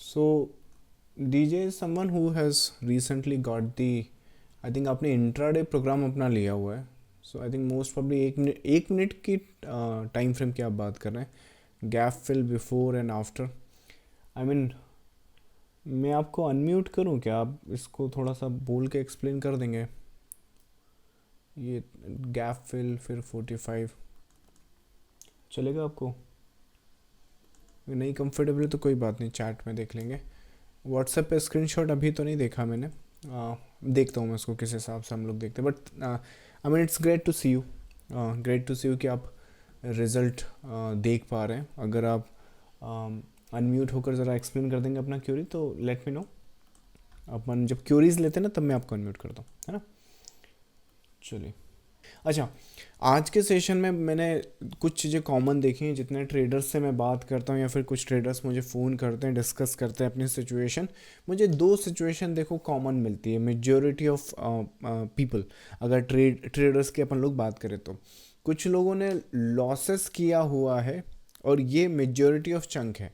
So DJ is someone who has recently got the, I think आपने intraday programme अपना लिया हुआ है. So I think most probably 1 minute की time frame की आप बात कर रहे हैं. Gap fill before and after. I mean मैं आपको अनम्यूट करूं क्या? आप इसको थोड़ा सा बोल के एक्सप्लेन कर देंगे. ये गैप फिल फिर 45 चलेगा आपको? नहीं कंफर्टेबल है तो कोई बात नहीं, चैट में देख लेंगे. व्हाट्सएप पे स्क्रीनशॉट अभी तो नहीं देखा मैंने. देखता हूँ मैं उसको किस हिसाब से हम लोग देखते हैं. But I mean it's great to see you. Great to see you कि आप रिज़ल्ट देख पा रहे हैं. अगर आप अनम्यूट होकर ज़रा एक्सप्लेन कर देंगे अपना क्यूरी तो लेट मी नो. अपन जब क्यूरीज लेते हैं ना तब मैं आपको अनम्यूट करता हूँ, है ना. चलिए. अच्छा, आज के सेशन में मैंने कुछ चीज़ें कॉमन देखी हैं. जितने ट्रेडर्स से मैं बात करता हूँ या फिर कुछ ट्रेडर्स मुझे फ़ोन करते हैं, डिस्कस करते हैं अपनी सिचुएशन, मुझे दो सिचुएशन देखो कॉमन मिलती है मेजॉरिटी ऑफ पीपल. अगर ट्रेडर्स की अपन लोग बात करें तो कुछ लोगों ने लॉसेस किया हुआ है और ये मेजॉरिटी ऑफ चंक है.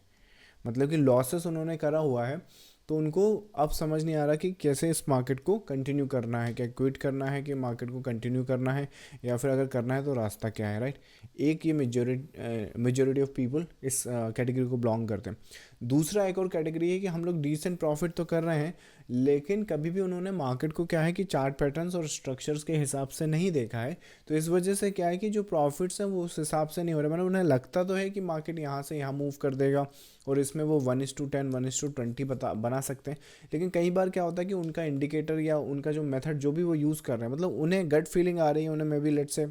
मतलब कि लॉसेस उन्होंने करा हुआ है तो उनको अब समझ नहीं आ रहा कि कैसे इस मार्केट को कंटिन्यू करना है, क्या क्विट करना है कि मार्केट को कंटिन्यू करना है, या फिर अगर करना है तो रास्ता क्या है, राइट. एक ये मेजॉरिटी ऑफ पीपल इस कैटेगरी को बिलोंग करते हैं. दूसरा एक और कैटेगरी है कि हम लोग डिसेंट प्रॉफिट तो कर रहे हैं लेकिन कभी भी उन्होंने मार्केट को क्या है कि चार्ट पैटर्न्स और स्ट्रक्चर्स के हिसाब से नहीं देखा है. तो इस वजह से क्या है कि जो प्रॉफिट्स हैं वो उस हिसाब से नहीं हो रहे. मतलब उन्हें लगता तो है कि मार्केट यहाँ से यहाँ मूव कर देगा और इसमें वो 1:10 1:20 बना सकते हैं. लेकिन कई बार क्या होता है कि उनका इंडिकेटर या उनका जो मेथड जो भी वो यूज़ कर रहे हैं, मतलब उन्हें गट फीलिंग आ रही है, उन्हें मे बी लेट से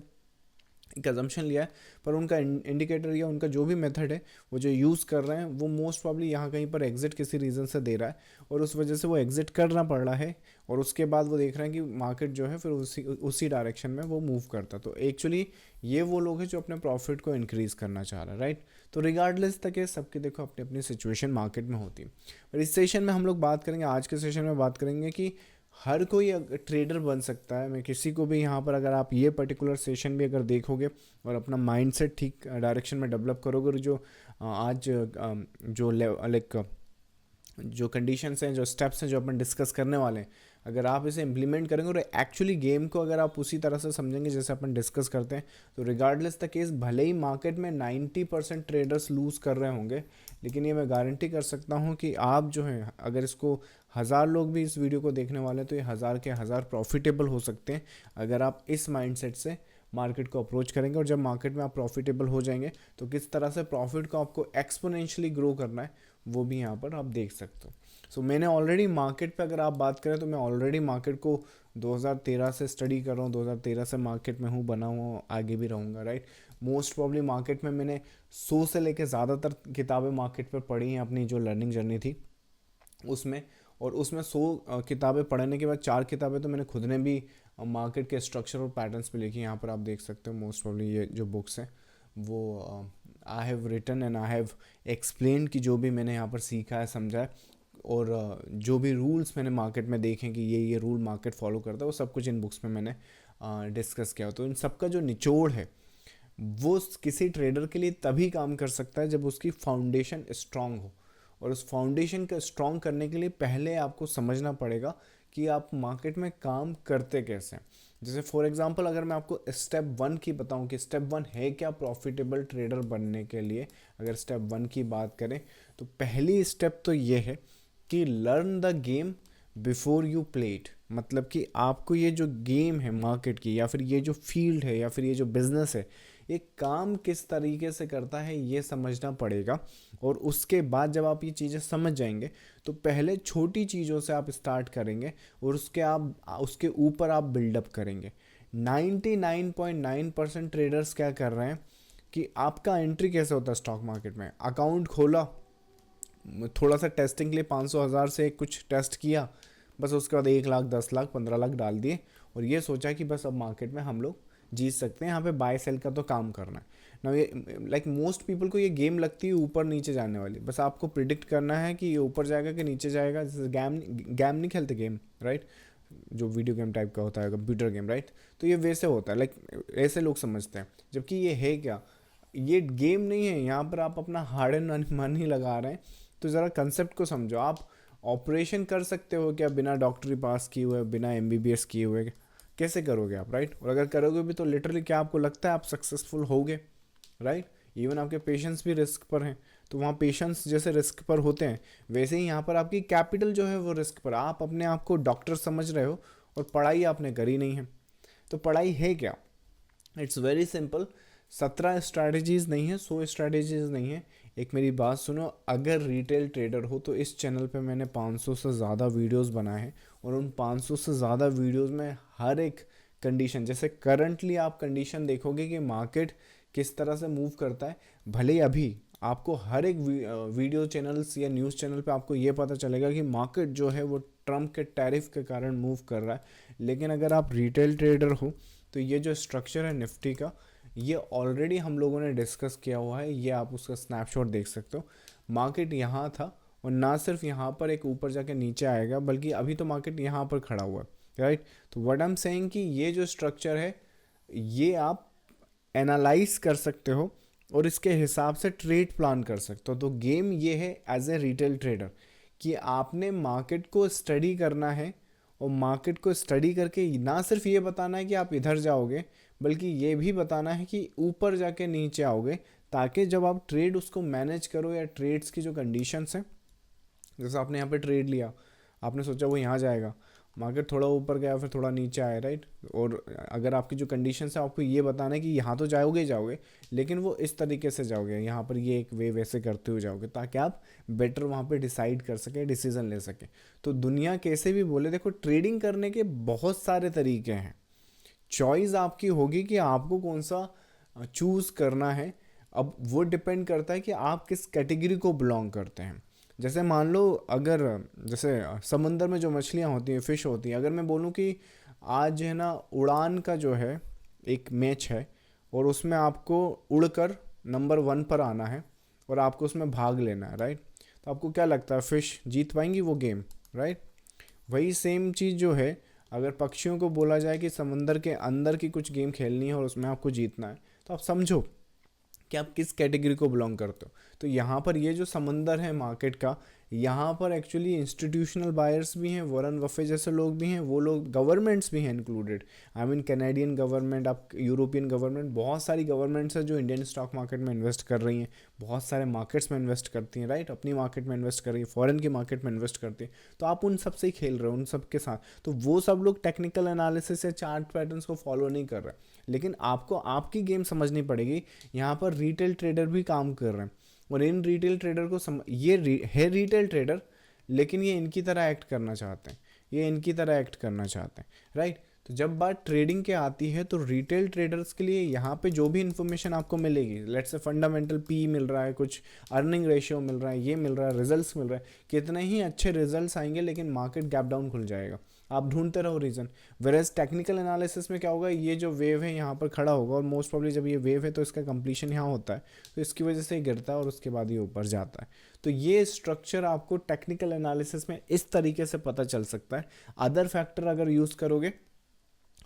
एक अजम्पशन लिया है, पर उनका इंडिकेटर या उनका जो भी मेथड है वो जो यूज़ कर रहे हैं वो मोस्ट प्रॉब्ली यहाँ कहीं पर एग्जिट किसी रीज़न से दे रहा है और उस वजह से वो एग्जिट करना पड़ रहा है. और उसके बाद वो देख रहे हैं कि मार्केट जो है फिर उसी डायरेक्शन में वो मूव करता. तो एक्चुअली ये वो लोग हैं जो अपने प्रॉफिट को इंक्रीज़ करना चाह रहे हैं, राइट. तो रिगार्डलेस तक है सबके देखो अपनी अपनी सिचुएशन मार्केट में होती है. पर इस सेशन में हम लोग बात करेंगे, आज के सेशन में बात करेंगे कि हर कोई ट्रेडर बन सकता है. मैं किसी को भी यहाँ पर अगर आप ये पर्टिकुलर सेशन भी अगर देखोगे और अपना माइंडसेट ठीक डायरेक्शन में डेवलप करोगे और जो आज जो लाइक जो कंडीशंस हैं, जो स्टेप्स हैं जो अपन डिस्कस करने वाले हैं, अगर आप इसे इम्प्लीमेंट करेंगे और एक्चुअली गेम को अगर आप उसी तरह से समझेंगे जैसे अपन डिस्कस करते हैं, तो रिगार्डलेस द केस भले ही मार्केट में 90% ट्रेडर्स लूज़ कर रहे होंगे, लेकिन ये मैं गारंटी कर सकता हूँ कि आप जो हैं अगर इसको 1000 लोग भी इस वीडियो को देखने वाले हैं तो ये 1000 के 1000 प्रॉफिटेबल हो सकते हैं अगर आप इस माइंडसेट से मार्केट को अप्रोच करेंगे. और जब मार्केट में आप प्रॉफिटेबल हो जाएंगे तो किस तरह से प्रॉफिट को आपको एक्सपोनेंशियली ग्रो करना है वो भी यहाँ पर आप देख सकते हो. सो मैंने ऑलरेडी मार्केट पे अगर आप बात करें तो मैं ऑलरेडी मार्केट को 2013 से स्टडी कर रहा हूँ. 2013 से मार्केट में हूँ, बना हुआ आगे भी रहूँगा, राइट. मोस्ट प्रॉब्ली मार्केट में मैंने 100 से लेकर ज़्यादातर किताबें मार्केट पर पढ़ी हैं अपनी जो लर्निंग जर्नी थी उसमें. और उसमें 100 किताबें पढ़ने के बाद 4 किताबें तो मैंने खुद ने भी मार्केट के स्ट्रक्चर और पैटर्न्स पे लिखी. यहाँ पर आप देख सकते हो मोस्ट प्रॉब्ली ये जो बुक्स हैं वो I have written and I have explain कि जो भी मैंने यहाँ पर सीखा है, समझा है, और जो भी रूल्स मैंने मार्केट में देखे कि ये रूल मार्केट फॉलो करता है वो सब कुछ इन बुक्स में मैंने डिस्कस किया. तो इन सब का जो निचोड़ है वो किसी ट्रेडर के लिए तभी काम कर सकता है जब उसकी फाउंडेशन स्ट्रांग हो. और उस फाउंडेशन को स्ट्रांग करने के लिए पहले आपको समझना पड़ेगा कि आप मार्केट में काम करते कैसे हैं. जैसे फॉर एग्जांपल अगर मैं आपको स्टेप 1 की बताऊं कि स्टेप 1 है क्या प्रॉफिटेबल ट्रेडर बनने के लिए, अगर स्टेप 1 की बात करें तो पहली स्टेप तो ये है कि learn the game before you play it. मतलब कि आपको ये जो गेम है मार्केट की या फिर ये जो फील्ड है या फिर ये जो बिजनेस है ये काम किस तरीके से करता है ये समझना पड़ेगा. और उसके बाद जब आप ये चीज़ें समझ जाएंगे तो पहले छोटी चीज़ों से आप स्टार्ट करेंगे और उसके ऊपर आप बिल्डअप करेंगे. 99.9% ट्रेडर्स क्या कर रहे हैं कि आपका एंट्री कैसे होता है स्टॉक मार्केट में, अकाउंट खोला, थोड़ा सा टेस्टिंग के लिए 500,000 से कुछ टेस्ट किया, बस उसके बाद 1 लाख 10 लाख 15 लाख डाल दिए और ये सोचा कि बस अब मार्केट में हम लोग जीत सकते हैं, यहाँ पे बाय सेल का तो काम करना है ना. ये लाइक मोस्ट पीपल को ये गेम लगती है ऊपर नीचे जाने वाली. बस आपको प्रिडिक्ट करना है कि ये ऊपर जाएगा कि नीचे जाएगा. जैसे गेम नहीं खेलते गेम, राइट, जो वीडियो गेम टाइप का होता है कंप्यूटर गेम, राइट. तो ये वैसे होता है, लाइक ऐसे लोग समझते हैं, जबकि ये है क्या, ये गेम नहीं है. यहाँ पर आप अपना हार्ड एंड मनी लगा रहे हैं तो ज़रा कंसेप्ट को समझो। आप ऑपरेशन कर सकते हो क्या बिना डॉक्टरी पास किए हुए, बिना एमबीबीएस किए हुए? कैसे करोगे आप, राइट? और अगर करोगे भी तो लिटरली क्या आपको लगता है आप सक्सेसफुल होगे, राइट? इवन आपके पेशेंट्स भी रिस्क पर हैं, तो वहाँ पेशेंट्स जैसे रिस्क पर होते हैं, वैसे ही यहाँ पर आपकी कैपिटल जो है वो रिस्क पर। आप अपने आप को डॉक्टर समझ रहे हो और पढ़ाई आपने करी नहीं है। तो पढ़ाई है क्या? It's very simple. 17 स्ट्रैटेजीज नहीं है, 100 स्ट्रैटेजीज नहीं है। एक मेरी बात सुनो, अगर रिटेल ट्रेडर हो तो इस चैनल पे मैंने 500 से ज़्यादा वीडियोस बनाए हैं, और उन 500 से ज़्यादा वीडियोस में हर एक कंडीशन, जैसे करंटली आप कंडीशन देखोगे कि मार्केट किस तरह से मूव करता है, भले ही अभी आपको हर एक वीडियो चैनल्स या न्यूज़ चैनल पे आपको ये पता चलेगा कि मार्केट जो है वो ट्रम्प के टैरिफ के कारण मूव कर रहा है, लेकिन अगर आप रिटेल ट्रेडर हो तो ये जो स्ट्रक्चर है निफ्टी का, ये ऑलरेडी हम लोगों ने डिस्कस किया हुआ है। ये आप उसका स्नैपशॉट देख सकते हो। मार्केट यहाँ था, और ना सिर्फ यहाँ पर एक ऊपर जाके नीचे आएगा, बल्कि अभी तो मार्केट यहाँ पर खड़ा हुआ है, राइट? तो व्हाट आई एम सेइंग कि ये जो स्ट्रक्चर है, ये आप एनालाइज कर सकते हो और इसके हिसाब से ट्रेड प्लान कर सकते हो। तो गेम ये है एज ए रिटेल ट्रेडर, कि आपने मार्केट को स्टडी करना है, और मार्केट को स्टडी करके ना सिर्फ ये बताना है कि आप इधर जाओगे, बल्कि ये भी बताना है कि ऊपर जाके नीचे आओगे, ताकि जब आप ट्रेड उसको मैनेज करो, या ट्रेड्स की जो कंडीशंस हैं, जैसे आपने यहाँ पे ट्रेड लिया, आपने सोचा वो यहाँ जाएगा, मार्केट थोड़ा ऊपर गया फिर थोड़ा नीचे आया, राइट? और अगर आपकी जो कंडीशंस है, आपको ये बताना है कि यहाँ तो जाओगे ही जाओगे, लेकिन वो इस तरीके से जाओगे, यहाँ पर ये एक वे वैसे करते हुए जाओगे, ताकि आप बेटर वहाँ पे डिसाइड कर सके, डिसीजन ले सके। तो दुनिया कैसे भी बोले, देखो ट्रेडिंग करने के बहुत सारे तरीके हैं, चॉइस आपकी होगी कि आपको कौन सा चूज़ करना है। अब वो डिपेंड करता है कि आप किस कैटेगरी को बिलोंग करते हैं। जैसे मान लो, अगर जैसे समंदर में जो मछलियाँ होती हैं, फ़िश होती हैं, अगर मैं बोलूँ कि आज है ना उड़ान का जो है एक मैच है, और उसमें आपको उड़कर नंबर 1 पर आना है, और आपको उसमें भाग लेना है, राइट? तो आपको क्या लगता है, फ़िश जीत पाएंगी वो गेम, राइट? वही सेम चीज़ जो है, अगर पक्षियों को बोला जाए कि समंदर के अंदर की कुछ गेम खेलनी है और उसमें आपको जीतना है, तो आप समझो कि आप किस कैटेगरी को बिलोंग करते हो। तो यहाँ पर ये जो समंदर है मार्केट का, यहाँ पर एक्चुअली इंस्टीट्यूशनल बायर्स भी हैं, वॉरेन बफे जैसे लोग भी हैं, वो लोग, गवर्नमेंट्स भी हैं included. I mean Canadian government, आप यूरोपियन गवर्नमेंट, बहुत सारी गवर्नमेंट्स हैं जो इंडियन स्टॉक मार्केट में इन्वेस्ट कर रही हैं, बहुत सारे मार्केट्स में इन्वेस्ट करती हैं, राइट? अपनी मार्केट में इन्वेस्ट कर रही है, फॉरेन की मार्केट में इन्वेस्ट करती है। तो आप उन सब से ही खेल रहे हो, उन सब के साथ। तो वो सब लोग टेक्निकल एनालिसिस या चार्ट पैटर्न्स को फॉलो नहीं कर रहे, लेकिन आपको आपकी गेम समझनी पड़ेगी। यहाँ पर रिटेल ट्रेडर भी काम कर रहे हैं, और इन रिटेल ट्रेडर को है रिटेल ट्रेडर, लेकिन ये इनकी तरह एक्ट करना चाहते हैं, ये इनकी तरह एक्ट करना चाहते हैं, राइट? तो जब बात ट्रेडिंग के आती है, तो रिटेल ट्रेडर्स के लिए यहाँ पे जो भी इन्फॉर्मेशन आपको मिलेगी, लेट्स से फंडामेंटल पी मिल रहा है, कुछ अर्निंग रेशियो मिल रहा है, ये मिल रहा है, रिजल्ट्स मिल रहा है, कितने ही अच्छे रिजल्ट्स आएंगे, लेकिन मार्केट गैप डाउन खुल जाएगा, आप ढूंढते रहो रीज़न। वेरएज टेक्निकल एनालिसिस में क्या होगा, ये जो वेव है यहाँ पर खड़ा होगा, और मोस्ट प्रॉब्ली जब ये वेव है तो इसका कंप्लीशन यहाँ होता है, तो इसकी वजह से ये गिरता है और उसके बाद ये ऊपर जाता है। तो ये स्ट्रक्चर आपको टेक्निकल एनालिसिस में इस तरीके से पता चल सकता है। अदर फैक्टर अगर यूज़ करोगे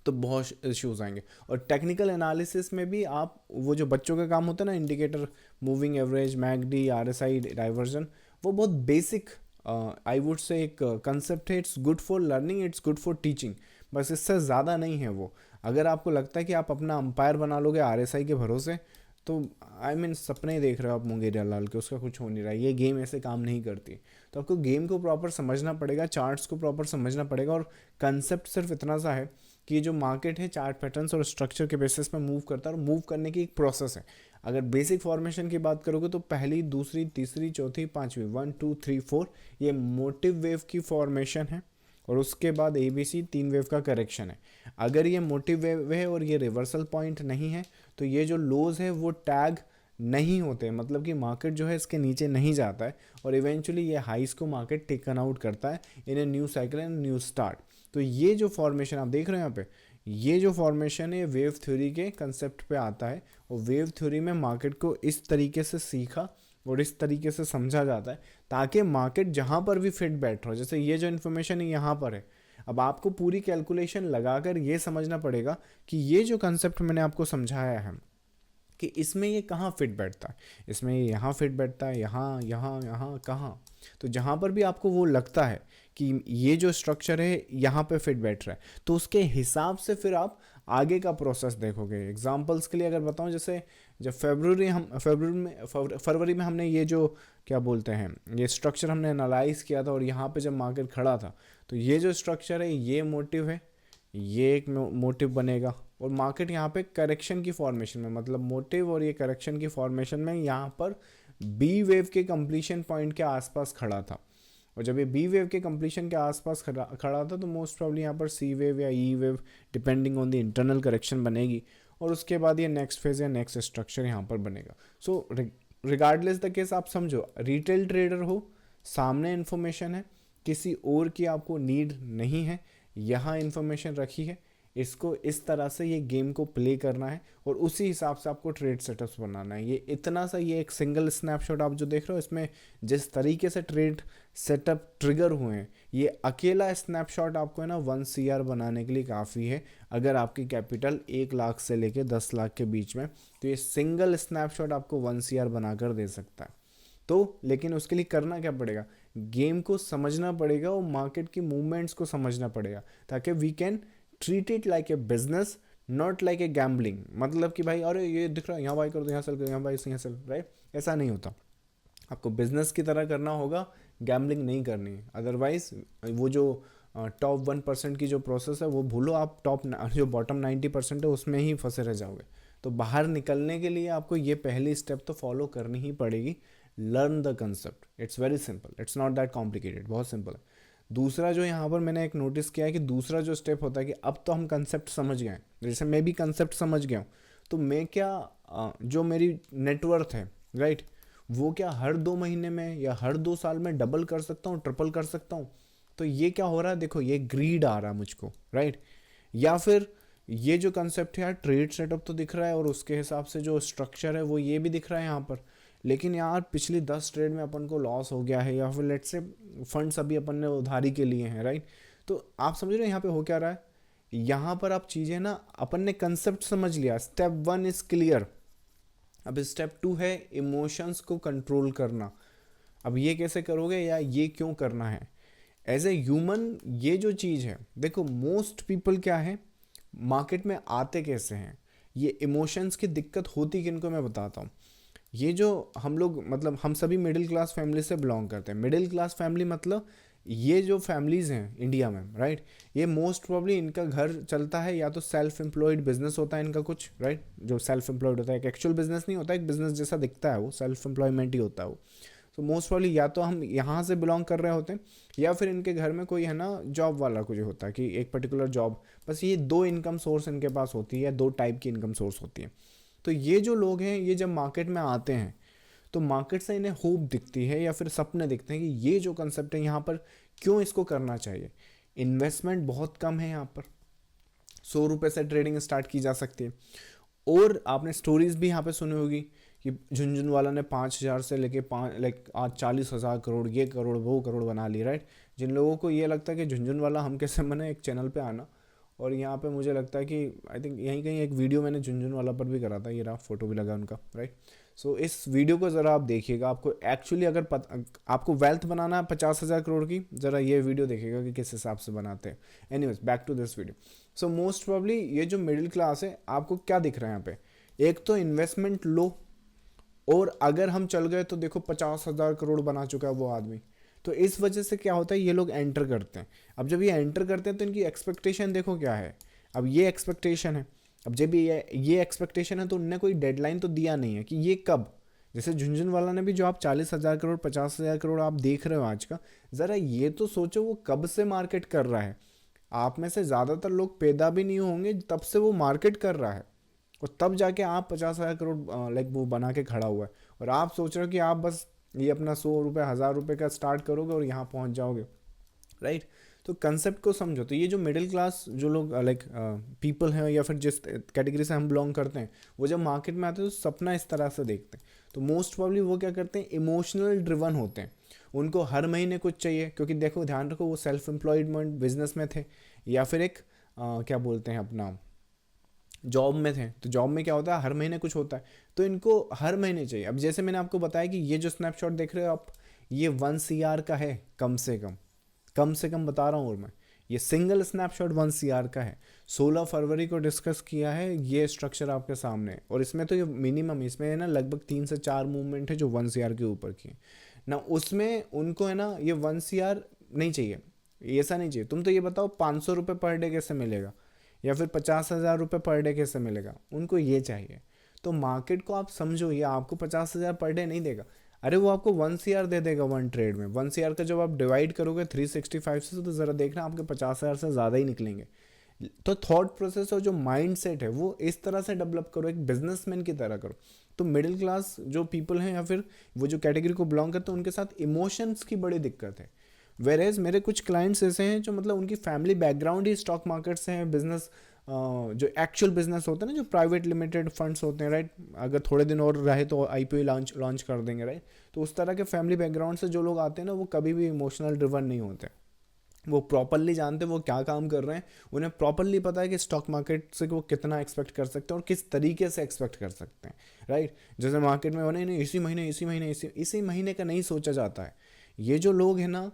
तो बहुत इश्यूज आएंगे। और टेक्निकल एनालिसिस में भी आप, वो जो बच्चों का काम होता है ना, indicator, moving average, McD, RSI, diversion, वो बहुत बेसिक आई वुड से एक कंसेप्ट है। It's good for learning, it's good for teaching, बस इससे ज़्यादा नहीं है वो। अगर आपको लगता है कि आप अपना अंपायर बना लोगे आरएसआई के भरोसे, तो आई मीन सपने ही देख रहे हो आप मुंगेरिया लाल के, उसका कुछ हो नहीं रहा है। ये गेम ऐसे काम नहीं करती। तो आपको गेम को प्रॉपर समझना पड़ेगा, चार्ट्स को प्रॉपर समझना पड़ेगा, और कंसेप्ट सिर्फ इतना सा है कि जो मार्केट है चार्ट पैटर्न्स और स्ट्रक्चर के बेसिस पे मूव करता है, और मूव करने की एक प्रोसेस है। अगर बेसिक फॉर्मेशन की बात करोगे तो पहली, दूसरी, तीसरी, चौथी, पांचवी, 1 2 3 4 ये मोटिव वेव की फॉर्मेशन है, और उसके बाद ABC 3 वेव का करेक्शन है। अगर ये मोटिव वेव है और ये रिवर्सल पॉइंट नहीं है, तो ये जो लोज है वो टैग नहीं होते, मतलब कि मार्केट जो है इसके नीचे नहीं जाता है, और इवेंचुअली ये हाइस को मार्केट टेकन आउट करता है in a new cycle and new start. तो ये जो फॉर्मेशन आप देख रहे हैं यहाँ पे, ये जो फॉर्मेशन है वेव थ्योरी के कंसेप्ट पे आता है, और वेव थ्योरी में मार्केट को इस तरीके से सीखा और इस तरीके से समझा जाता है, ताकि मार्केट जहाँ पर भी फिट बैठ रहा हो। जैसे ये जो इन्फॉर्मेशन है यहाँ पर है, अब आपको पूरी कैलकुलेशन लगाकर ये समझना पड़ेगा कि ये जो कंसेप्ट मैंने आपको समझाया है, कि इसमें ये कहाँ फिट बैठता है, इसमें ये यहाँ फिट बैठता है, यहाँ यहाँ यहाँ कहाँ। तो जहाँ पर भी आपको वो लगता है कि ये जो स्ट्रक्चर है यहाँ पे फिट बैठ रहा है, तो उसके हिसाब से फिर आप आगे का प्रोसेस देखोगे। एग्जांपल्स के लिए अगर बताऊँ, जैसे जब फरवरी में हमने ये जो क्या बोलते हैं ये स्ट्रक्चर हमने एनालाइज किया था, और यहाँ पे जब मार्केट खड़ा था, तो ये जो स्ट्रक्चर है ये मोटिव है, ये एक मोटिव बनेगा, और मार्केट यहाँ पे करेक्शन की फॉर्मेशन में, मतलब मोटिव और ये करेक्शन की फॉर्मेशन में यहाँ पर बी वेव के कंप्लीशन पॉइंट के आसपास खड़ा था। और जब ये बी वेव के कंप्लीशन के आसपास खड़ा था, तो मोस्ट प्रॉब्ली यहाँ पर सी वेव या E wave depending on the internal correction बनेगी, और उसके बाद ये नेक्स्ट फेज या नेक्स्ट स्ट्रक्चर यहाँ पर बनेगा। सो रिगार्डलेस द केस, आप समझो रिटेल ट्रेडर हो, सामने इन्फॉर्मेशन है, किसी और की आपको नीड नहीं है, यहाँ इन्फॉर्मेशन रखी है, इसको इस तरह से ये गेम को प्ले करना है, और उसी हिसाब से आपको ट्रेड सेटअप्स बनाना है। ये इतना सा, ये एक सिंगल स्नैपशॉट आप जो देख रहे हो, इसमें जिस तरीके से ट्रेड सेटअप ट्रिगर हुए हैं, ये अकेला स्नैपशॉट आपको है ना 1 CR बनाने के लिए काफ़ी है, अगर आपकी कैपिटल 1 लाख से लेके 10 लाख के बीच में, तो ये सिंगल स्नैपशॉट आपको 1 CR बनाकर दे सकता है। तो लेकिन उसके लिए करना क्या पड़ेगा, गेम को समझना पड़ेगा और मार्केट की मूवमेंट्स को समझना पड़ेगा, ताकि we can treat it like a business, not like a gambling. मतलब कि भाई अरे ये दिख रहा है, यहाँ बाई कर दो, यहाँ सेल करो, यहाँ बाई यहाँ सेल, राइट? ऐसा नहीं होता, आपको बिजनेस की तरह करना होगा, गैम्बलिंग नहीं करनी है। अदरवाइज वो जो टॉप 1% की जो प्रोसेस है वो भूलो, आप जो बॉटम 90% है उसमें ही फंसे रह जाओगे। तो बाहर निकलने के लिए आपको ये पहली स्टेप तो फॉलो करनी ही पड़ेगी, learn the concept. It's very simple, it's not that complicated, बहुत सिंपल है। दूसरा जो यहाँ पर मैंने एक नोटिस किया है कि दूसरा जो स्टेप होता है कि अब तो हम कंसेप्ट समझ गए हैं, जैसे मैं भी कंसेप्ट समझ गया हूँ, तो मैं क्या जो मेरी नेटवर्थ है, राइट, वो क्या हर 2 महीने में या हर 2 साल में डबल कर सकता हूँ, ट्रिपल कर सकता हूँ? तो ये क्या हो रहा है, देखो ये ग्रीड आ रहा है मुझको, राइट? या फिर ये जो कंसेप्ट है यार, ट्रेड सेटअप तो दिख रहा है और उसके हिसाब से जो स्ट्रक्चर है वो ये भी दिख रहा है यहाँ पर, लेकिन यार पिछली 10 ट्रेड में अपन को लॉस हो गया है, या फिर लेट्स से फंड्स अभी अपन ने उधारी के लिए हैं, राइट? तो आप समझ रहे हैं यहाँ पे हो क्या रहा है, यहाँ पर आप चीज़ें ना, अपन ने कंसेप्ट समझ लिया, स्टेप 1 इज क्लियर। अब स्टेप 2 है इमोशंस को कंट्रोल करना। अब ये कैसे करोगे या ये क्यों करना है? एज ए ह्यूमन ये जो चीज़ है, देखो मोस्ट पीपल क्या है, मार्केट में आते कैसे हैं, ये इमोशंस की दिक्कत होती किनको, मैं बताता हूँ। ये जो हम लोग, मतलब हम सभी मिडिल क्लास फैमिली से बिलोंग करते हैं। मिडिल क्लास फैमिली मतलब ये जो फैमिलीज़ हैं इंडिया में, राइट, ये मोस्ट प्रॉब्ली इनका घर चलता है या तो सेल्फ एम्प्लॉयड बिजनेस होता है इनका कुछ, राइट, जो सेल्फ एम्प्लॉयड होता है, एक एक्चुअल बिजनेस नहीं होता, एक बिजनेस जैसा दिखता है, वो सेल्फ एम्प्लॉयमेंट ही होता है वो। तो मोस्ट प्रॉब्ली या तो हम यहाँ से बिलोंग कर रहे होते हैं, या फिर इनके घर में कोई है ना जॉब वाला कुछ होता है कि एक पर्टिकुलर जॉब, बस ये 2 इनकम सोर्स इनके पास होती है, या 2 टाइप की इनकम सोर्स होती है। तो ये जो लोग हैं, ये जब मार्केट में आते हैं तो मार्केट से इन्हें होप दिखती है या फिर सपने दिखते हैं कि ये जो कंसेप्ट है यहाँ पर क्यों इसको करना चाहिए। इन्वेस्टमेंट बहुत कम है यहाँ पर, 100 रुपये से ट्रेडिंग स्टार्ट की जा सकती है। और आपने स्टोरीज भी यहाँ पे सुनी होगी कि झुनझुनवाला ने 5,000 से लेके आज 40,000 करोड़, ये करोड़ वो करोड़ बना ली, राइट? जिन लोगों को ये लगता है कि झुनझुनवाला हम कैसे बने, एक चैनल पे आना, और यहाँ पे मुझे लगता है कि आई थिंक यहीं कहीं एक वीडियो मैंने झुनझुनवाला पर भी करा था, ये रहा फोटो भी लगा उनका, राइट? सो इस वीडियो को ज़रा आप देखिएगा, आपको एक्चुअली अगर आपको वेल्थ बनाना है 50,000 करोड़ की, ज़रा ये वीडियो देखिएगा कि किस हिसाब से बनाते हैं। Anyways back to this video. So most probably ये जो मिडिल क्लास है, आपको क्या दिख रहा है यहाँ पे, एक तो इन्वेस्टमेंट लो, और अगर हम चल गए तो देखो 50,000 करोड़ बना चुका है वो आदमी। तो इस वजह से क्या होता है, ये लोग एंटर करते हैं। अब जब ये एंटर करते हैं तो इनकी एक्सपेक्टेशन देखो क्या है। अब ये एक्सपेक्टेशन है, अब जब ये एक्सपेक्टेशन है तो उनने कोई डेडलाइन तो दिया नहीं है कि ये कब, जैसे झुनझुनवाला ने भी जो आप 40,000 करोड़ 50,000 करोड़ आप देख रहे हो आज का, ज़रा ये तो सोचो वो कब से मार्केट कर रहा है। आप में से ज़्यादातर लोग पैदा भी नहीं होंगे तब से वो मार्केट कर रहा है, और तब जाके आप 50,000 करोड़ लाइक वो बना के खड़ा हुआ है, और आप सोच रहे हो कि आप बस ये अपना 100 रुपये 1,000 रुपये का स्टार्ट करोगे और यहाँ पहुँच जाओगे, राइट? तो कंसेप्ट को समझो। तो ये जो मिडिल क्लास जो लोग लाइक पीपल हैं, या फिर जिस कैटेगरी से हम बिलोंग करते हैं, वो जब मार्केट में आते हैं तो सपना इस तरह से देखते हैं। तो मोस्ट प्रॉब्ली वो क्या करते हैं, इमोशनल ड्रिवन होते हैं, उनको हर महीने कुछ चाहिए, क्योंकि देखो ध्यान रखो वो सेल्फ एम्प्लॉयमेंट बिजनेस में थे, या फिर एक क्या बोलते हैं अपना जॉब में थे तो जॉब में क्या होता है, हर महीने कुछ होता है, तो इनको हर महीने चाहिए। अब जैसे मैंने आपको बताया कि ये जो स्नैपशॉट देख रहे हो आप, ये 1 CR का है कम से कम बता रहा हूँ। और मैं ये सिंगल स्नैपशॉट 1 CR का है, 16 फरवरी को डिस्कस किया है, ये स्ट्रक्चर आपके सामने है। और इसमें तो ये मिनिमम, इसमें है ना लगभग 3 से 4 मूवमेंट है जो 1 CR के ऊपर की है ना। उसमें उनको है ना ये 1 CR नहीं चाहिए, ऐसा नहीं चाहिए। तुम तो ये बताओ 500 रुपये पर डे कैसे मिलेगा, या फिर 50,000 रुपये पर डे कैसे मिलेगा, उनको ये चाहिए। तो मार्केट को आप समझो, ये आपको 50,000 पर डे नहीं देगा, अरे वो आपको 1 CR दे देगा वन ट्रेड में। 1 CR का जब आप डिवाइड करोगे 365 से, तो ज़रा देखना आपके 50,000 से ज़्यादा ही निकलेंगे। तो थॉट प्रोसेस और जो माइंड सेट है वो इस तरह से डेवलप करो, एक बिजनेसमैन की तरह करो। तो मिडिल क्लास जो पीपल हैं या फिर वो जो कैटेगरी को बिलोंग करते हैं, उनके साथ इमोशंस की बड़ी दिक्कत है। वेर एज मेरे कुछ क्लाइंट्स ऐसे हैं जो मतलब उनकी फैमिली बैकग्राउंड ही स्टॉक मार्केट से है, बिजनेस जो एक्चुअल बिजनेस होते हैं ना, जो प्राइवेट लिमिटेड फंड्स होते हैं, राइट, अगर थोड़े दिन और रहे तो IPO लॉन्च कर देंगे, राइट। तो उस तरह के फैमिली बैकग्राउंड से जो लोग आते हैं ना, वो कभी भी इमोशनल ड्रिवन नहीं होते। वो प्रॉपरली जानते हैं वो क्या काम कर रहे हैं, उन्हें प्रॉपरली पता है कि स्टॉक मार्केट से वो कितना एक्सपेक्ट कर सकते हैं और किस तरीके से एक्सपेक्ट कर सकते हैं, राइट। जैसे मार्केट में होने नहीं, इसी महीने का नहीं सोचा जाता है। ये जो लोग हैं ना,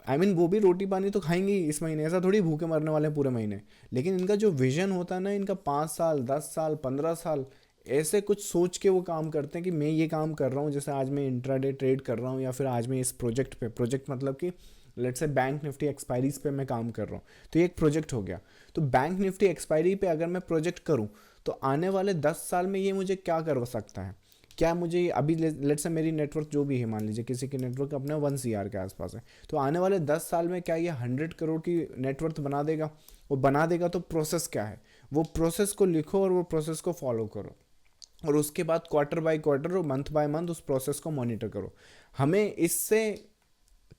वो भी रोटी पानी तो खाएंगे ही इस महीने, ऐसा थोड़ी भूखे मरने वाले हैं पूरे महीने। लेकिन इनका जो विजन होता है ना, इनका 5 साल 10 साल 15 साल ऐसे कुछ सोच के वो काम करते हैं कि मैं ये काम कर रहा हूँ। जैसे आज मैं इंट्राडे ट्रेड कर रहा हूँ, या फिर आज मैं इस प्रोजेक्ट पे, प्रोजेक्ट मतलब कि let's say bank Nifty expiries पे मैं काम कर रहा हूँ, तो ये एक प्रोजेक्ट हो गया। तो बैंक निफ्टी एक्सपायरी पे अगर मैं प्रोजेक्ट करूँ, तो आने वाले 10 साल में ये मुझे क्या करवा सकता है, क्या मुझे अभी लेट्स से मेरी नेटवर्क जो भी है, मान लीजिए किसी की नेटवर्क अपने 1 CR के आसपास है, तो आने वाले 10 साल में क्या ये 100 करोड़ की नेटवर्थ बना देगा? वो बना देगा। तो प्रोसेस क्या है, वो प्रोसेस को लिखो और वो प्रोसेस को फॉलो करो, और उसके बाद क्वार्टर बाय क्वार्टर और मंथ बाय मंथ उस प्रोसेस को मॉनिटर करो। हमें इससे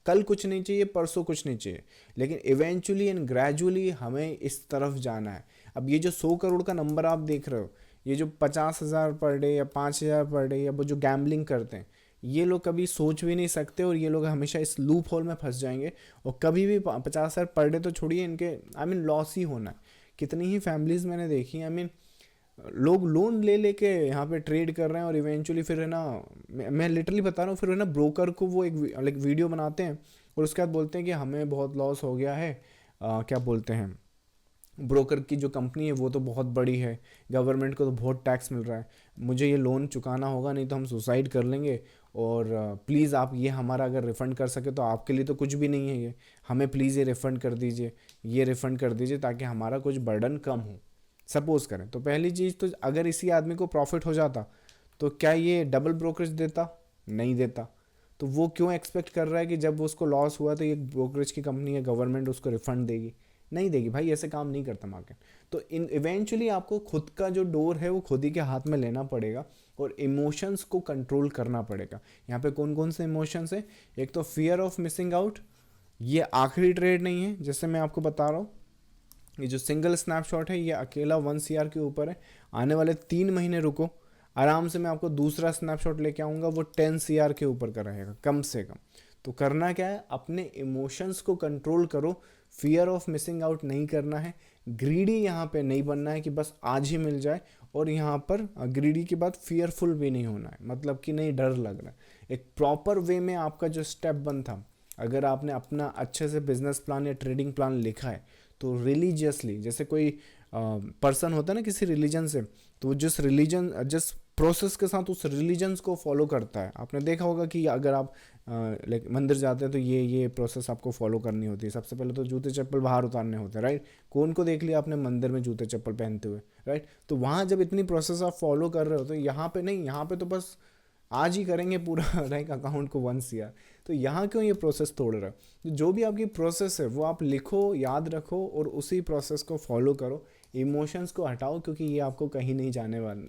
कल कुछ नहीं चाहिए, परसों कुछ नहीं चाहिए, लेकिन इवेंचुअली एंड ग्रेजुअली हमें इस तरफ जाना है। अब ये जो 100 करोड़ का नंबर आप देख रहे हो, ये जो 50,000 पर डे या 5,000 पर डे, या वो जो गैम्बलिंग करते हैं, ये लोग कभी सोच भी नहीं सकते, और ये लोग हमेशा इस लूप होल में फंस जाएंगे। और कभी भी 50,000 पर डे तो छोड़िए, इनके लॉस ही होना है। कितनी ही फैमिलीज मैंने देखी, लोग लोन ले लेके यहाँ पे ट्रेड कर रहे हैं, और इवेंचुअली फिर है ना, मैं लिटरली बता रहा हूँ, फिर है ना ब्रोकर को वो एक लाइक वीडियो बनाते हैं, और उसके बाद बोलते हैं कि हमें बहुत लॉस हो गया है। क्या बोलते हैं, ब्रोकर की जो कंपनी है वो तो बहुत बड़ी है, गवर्नमेंट को तो बहुत टैक्स मिल रहा है, मुझे ये लोन चुकाना होगा, नहीं तो हम सुसाइड कर लेंगे। और प्लीज़ आप ये हमारा अगर रिफ़ंड कर सके तो आपके लिए तो कुछ भी नहीं है ये, हमें प्लीज़ ये रिफ़ंड कर दीजिए, ये रिफ़ंड कर दीजिए, ताकि हमारा कुछ बर्डन कम हो। सपोज़ करें, तो पहली चीज़ तो अगर इसी आदमी को प्रॉफिट हो जाता, तो क्या ये डबल ब्रोकरेज देता? नहीं देता। तो वो क्यों एक्सपेक्ट कर रहा है कि जब उसको लॉस हुआ तो ये ब्रोकरेज की कंपनी या गवर्नमेंट उसको रिफंड देगी? नहीं देगी भाई, ऐसे काम नहीं करता मार्केट। तो इन इवेंचुअली आपको खुद का जो डोर है वो खुद ही के हाथ में लेना पड़ेगा, और इमोशंस को कंट्रोल करना पड़ेगा। यहाँ पे कौन कौन से इमोशंस है? एक तो फियर ऑफ मिसिंग आउट, ये आखिरी ट्रेड नहीं है, जैसे मैं आपको बता रहा हूँ, ये जो सिंगल स्नैपशॉट है ये अकेला 1 CR के ऊपर है। आने वाले 3 महीने रुको, आराम से मैं आपको दूसरा स्नैपशॉट लेके आऊँगा, वो 10 CR के ऊपर का रहेगा कम से कम। तो करना क्या है, अपने इमोशंस को कंट्रोल करो, फियर ऑफ मिसिंग आउट नहीं करना है, ग्रीडी यहाँ पे नहीं बनना है कि बस आज ही मिल जाए, और यहाँ पर ग्रीडी के बाद फियरफुल भी नहीं होना है, मतलब कि नहीं डर लग रहा है। एक प्रॉपर वे में आपका जो स्टेप बन था, अगर आपने अपना अच्छे से बिजनेस प्लान या ट्रेडिंग प्लान लिखा है, तो रिलीजियसली, जैसे कोई पर्सन होता है ना किसी रिलीजन से, तो जिस प्रोसेस के साथ उस रिलीजन्स को फॉलो करता है, आपने देखा होगा कि अगर आप लाइक मंदिर जाते हैं तो ये प्रोसेस आपको फॉलो करनी होती है। सबसे पहले तो जूते चप्पल बाहर उतारने होते हैं, राइट। कौन को देख लिया आपने मंदिर में जूते चप्पल पहनते हुए, राइट। तो वहाँ जब इतनी प्रोसेस आप फॉलो कर रहे हो, तो यहाँ पे नहीं, यहाँ पे तो बस आज ही करेंगे पूरा रैंक अकाउंट को 1 CR। तो यहाँ क्यों ये प्रोसेस तोड़ रहा है? जो भी आपकी प्रोसेस है वो आप लिखो, याद रखो, और उसी प्रोसेस को फॉलो करो। इमोशंस को हटाओ, क्योंकि ये आपको कहीं नहीं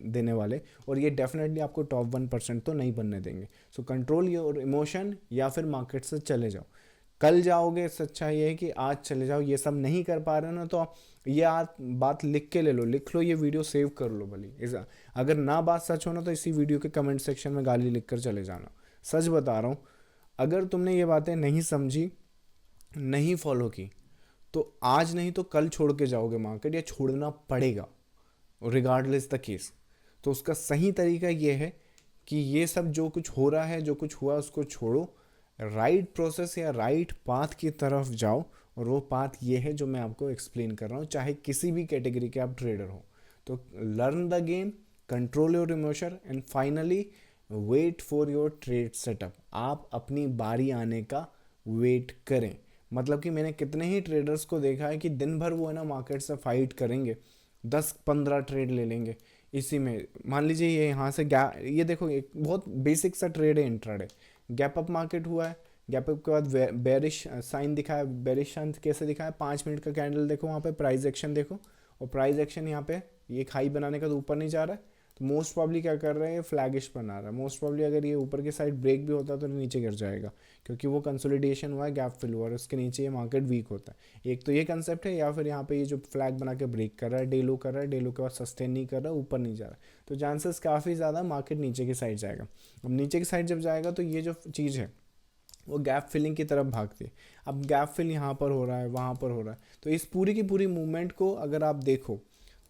देने वाले, और ये डेफिनेटली आपको टॉप 1% तो नहीं बनने देंगे। सो कंट्रोल योर इमोशन, या फिर मार्केट से चले जाओ। कल जाओगे, सच्चाई ये है कि आज चले जाओ। ये सब नहीं कर पा रहे हो ना, तो आप ये बात लिख के ले लो, लिख लो, ये वीडियो सेव कर लो भली। अगर ना बात सच हो ना, तो इसी वीडियो के कमेंट सेक्शन में गाली लिख कर चले जाना। सच बता रहा हूँ, अगर तुमने ये बातें नहीं समझी, नहीं फॉलो की, तो आज नहीं तो कल छोड़ के जाओगे मार्केट, या छोड़ना पड़ेगा। Regardless the case. तो उसका सही तरीका ये है कि ये सब जो कुछ हो रहा है, जो कुछ हुआ, उसको छोड़ो, राइट प्रोसेस या राइट पाथ की तरफ जाओ। और वो पाथ ये है जो मैं आपको एक्सप्लेन कर रहा हूँ, चाहे किसी भी कैटेगरी के आप ट्रेडर हो। तो learn the game, control your emotion and finally wait for your trade setup. आप अपनी बारी आने का वेट करें। मतलब कि मैंने कितने ही ट्रेडर्स को देखा है कि दिन भर वो है ना मार्केट से फाइट करेंगे, 10-15 ट्रेड ले लेंगे। इसी में मान लीजिए ये यहाँ से ये देखो एक बहुत बेसिक सा ट्रेड है इंट्राडे। गैप अप मार्केट हुआ है, गैप अप के बाद बेरिश साइन दिखाया। बेरिश साइन कैसे दिखाया, 5 मिनट का कैंडल देखो, वहाँ पे प्राइस एक्शन देखो, और प्राइस एक्शन यहाँ पे ये हाई बनाने का तो ऊपर नहीं जा रहा है, तो मोस्ट प्रॉब्ली क्या कर रहे हैं, फ्लैगिश बना रहा है। मोस्ट प्रॉब्ली अगर ये ऊपर की साइड ब्रेक भी होता है तो नीचे गिर जाएगा, क्योंकि वो कंसोलिडेशन हुआ है, गैप फिल हुआ है, उसके नीचे ये मार्केट वीक होता है। एक तो ये कंसेप्ट है, या फिर यहाँ पे ये जो फ्लैग बना के ब्रेक कर रहा है, डे लो कर रहा है, डे लो के बाद सस्टेन नहीं कर रहा, ऊपर नहीं जा रहा, तो चांसेस काफ़ी ज़्यादा मार्केट नीचे की साइड जाएगा। अब नीचे की साइड जब जाएगा तो ये जो चीज़ है वो गैप फिलिंग की तरफ भागती है। अब गैप फिल यहाँ पर हो रहा है, वहाँ पर हो रहा है, तो इस पूरी की पूरी मूवमेंट को अगर आप देखो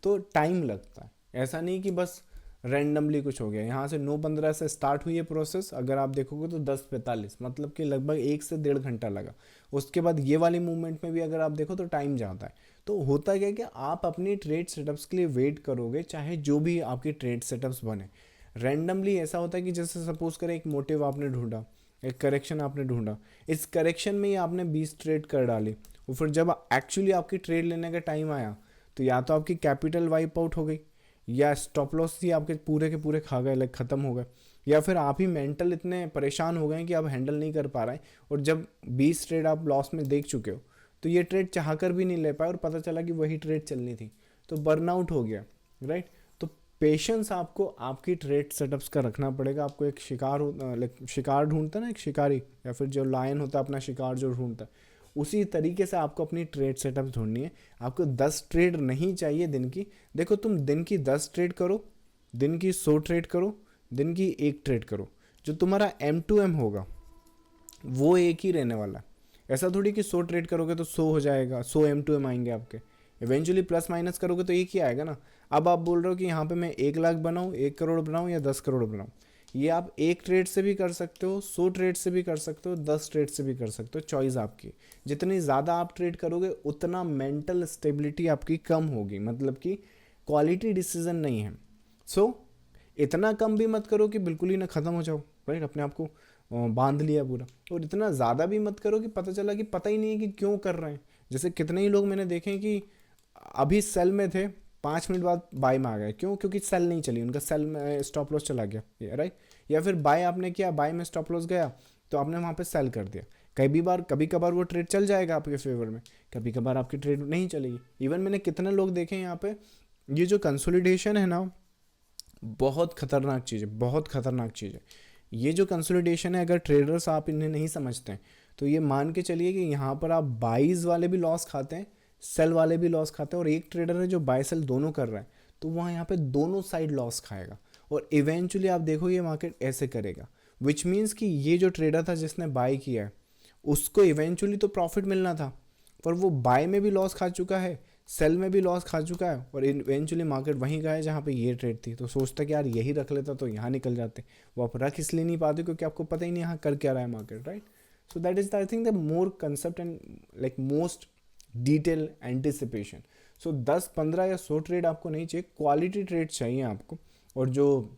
तो टाइम लगता है। ऐसा नहीं कि बस रैंडमली कुछ हो गया। यहाँ से 9:15 से स्टार्ट हुई है प्रोसेस, अगर आप देखोगे तो 10:45, मतलब कि लगभग 1 से 1.5 घंटा लगा। उसके बाद ये वाली मूवमेंट में भी अगर आप देखो तो टाइम जाता है। तो होता क्या है कि आप अपनी ट्रेड सेटअप्स के लिए वेट करोगे, चाहे जो भी आपकी ट्रेड सेटअप्स बने। रैंडमली ऐसा होता है कि जैसे सपोज करें एक मोटिव आपने ढूंढा, एक करेक्शन आपने ढूंढा, इस करेक्शन में ही आपने 20 ट्रेड कर डाली, और फिर जब एक्चुअली आपकी ट्रेड लेने का टाइम आया तो या तो आपकी कैपिटल वाइप आउट हो गई, या स्टॉप लॉस ही आपके पूरे के पूरे खा गए, लाइक ख़त्म हो गए, या फिर आप ही मेंटल इतने परेशान हो गए कि आप हैंडल नहीं कर पा रहे हैं, और जब 20 ट्रेड आप लॉस में देख चुके हो तो ये ट्रेड चाह कर भी नहीं ले पाए और पता चला कि वही ट्रेड चलनी थी, तो बर्नआउट हो गया, राइट। तो पेशेंस आपको आपकी ट्रेड सेटअप्स का रखना पड़ेगा। आपको एक शिकार लाइक शिकार ढूंढता है ना, एक शिकारी, या फिर जो लायन होता है अपना शिकार जो ढूंढता है, उसी तरीके से आपको अपनी ट्रेड सेटअप ढूंढनी है। आपको 10 ट्रेड नहीं चाहिए दिन की। देखो तुम दिन की 10 ट्रेड करो, दिन की 100 ट्रेड करो, दिन की 1 ट्रेड करो, जो तुम्हारा M2M होगा वो एक ही रहने वाला है। ऐसा थोड़ी कि 100 ट्रेड करोगे तो 100 हो जाएगा, 100 M2M आएंगे आपके। इवेंचुअली प्लस माइनस करोगे तो एक ही आएगा ना। अब आप बोल रहे हो कि यहाँ पे मैं 1 लाख बनाऊँ, 1 करोड़ बनाऊँ, या 10 करोड़ बनाऊँ, ये आप 1 ट्रेड से भी कर सकते हो, 100 ट्रेड से भी कर सकते हो, 10 ट्रेड से भी कर सकते हो, चॉइस आपकी। जितनी ज़्यादा आप ट्रेड करोगे उतना मेंटल स्टेबिलिटी आपकी कम होगी, मतलब कि क्वालिटी डिसीजन नहीं है। सो इतना कम भी मत करो कि बिल्कुल ही ना ख़त्म हो जाओ, राइट, अपने आप को बांध लिया पूरा, और इतना ज़्यादा भी मत करो कि पता चला कि पता ही नहीं है कि क्यों कर रहे हैं। जैसे कितने ही लोग मैंने देखे हैं कि अभी सेल में थे, 5 मिनट बाद बाय में आ गए, क्यों, क्योंकि सेल नहीं चली, उनका सेल में स्टॉप लॉस चला गया, राइट। या फिर बाय आपने किया, बाय में स्टॉप लॉस गया तो आपने वहाँ पे सेल कर दिया। कभी कभार वो ट्रेड चल जाएगा आपके फेवर में, कभी कभार आपकी ट्रेड नहीं चलेगी। इवन मैंने कितने लोग देखे हैं यहाँ पे। ये जो कंसोलिडेशन है ना, बहुत खतरनाक चीज़ है, बहुत खतरनाक चीज़ है। ये जो कंसोलिडेशन है, अगर ट्रेडर्स आप इन्हें नहीं समझते हैं तो ये मान के चलिए कि यहाँ पर आप बाइज वाले भी लॉस खाते हैं, सेल वाले भी लॉस खाते हैं, और एक ट्रेडर है जो बाय सेल दोनों कर रहा है, तो वहाँ यहाँ पे दोनों साइड लॉस खाएगा, और इवेंचुअली आप देखो ये मार्केट ऐसे करेगा। विच मीन्स कि ये जो ट्रेडर था जिसने बाय किया है उसको इवेंचुअली तो प्रॉफिट मिलना था, पर वो बाय में भी लॉस खा चुका है, सेल में भी लॉस खा चुका है, और इवेंचुअली मार्केट वहीं गया है जहाँ पे ये ट्रेड थी। तो सोचता कि यार यही रख लेता तो यहाँ निकल जाते। वो आप रख इसलिए नहीं पाते क्योंकि आपको पता ही नहीं यहाँ कर क्या रहा है market, right. So that is I think the more concept and like most detail anticipation. सो 10-15 या 100 ट्रेड आपको नहीं चाहिए, क्वालिटी ट्रेड चाहिए आपको। और जो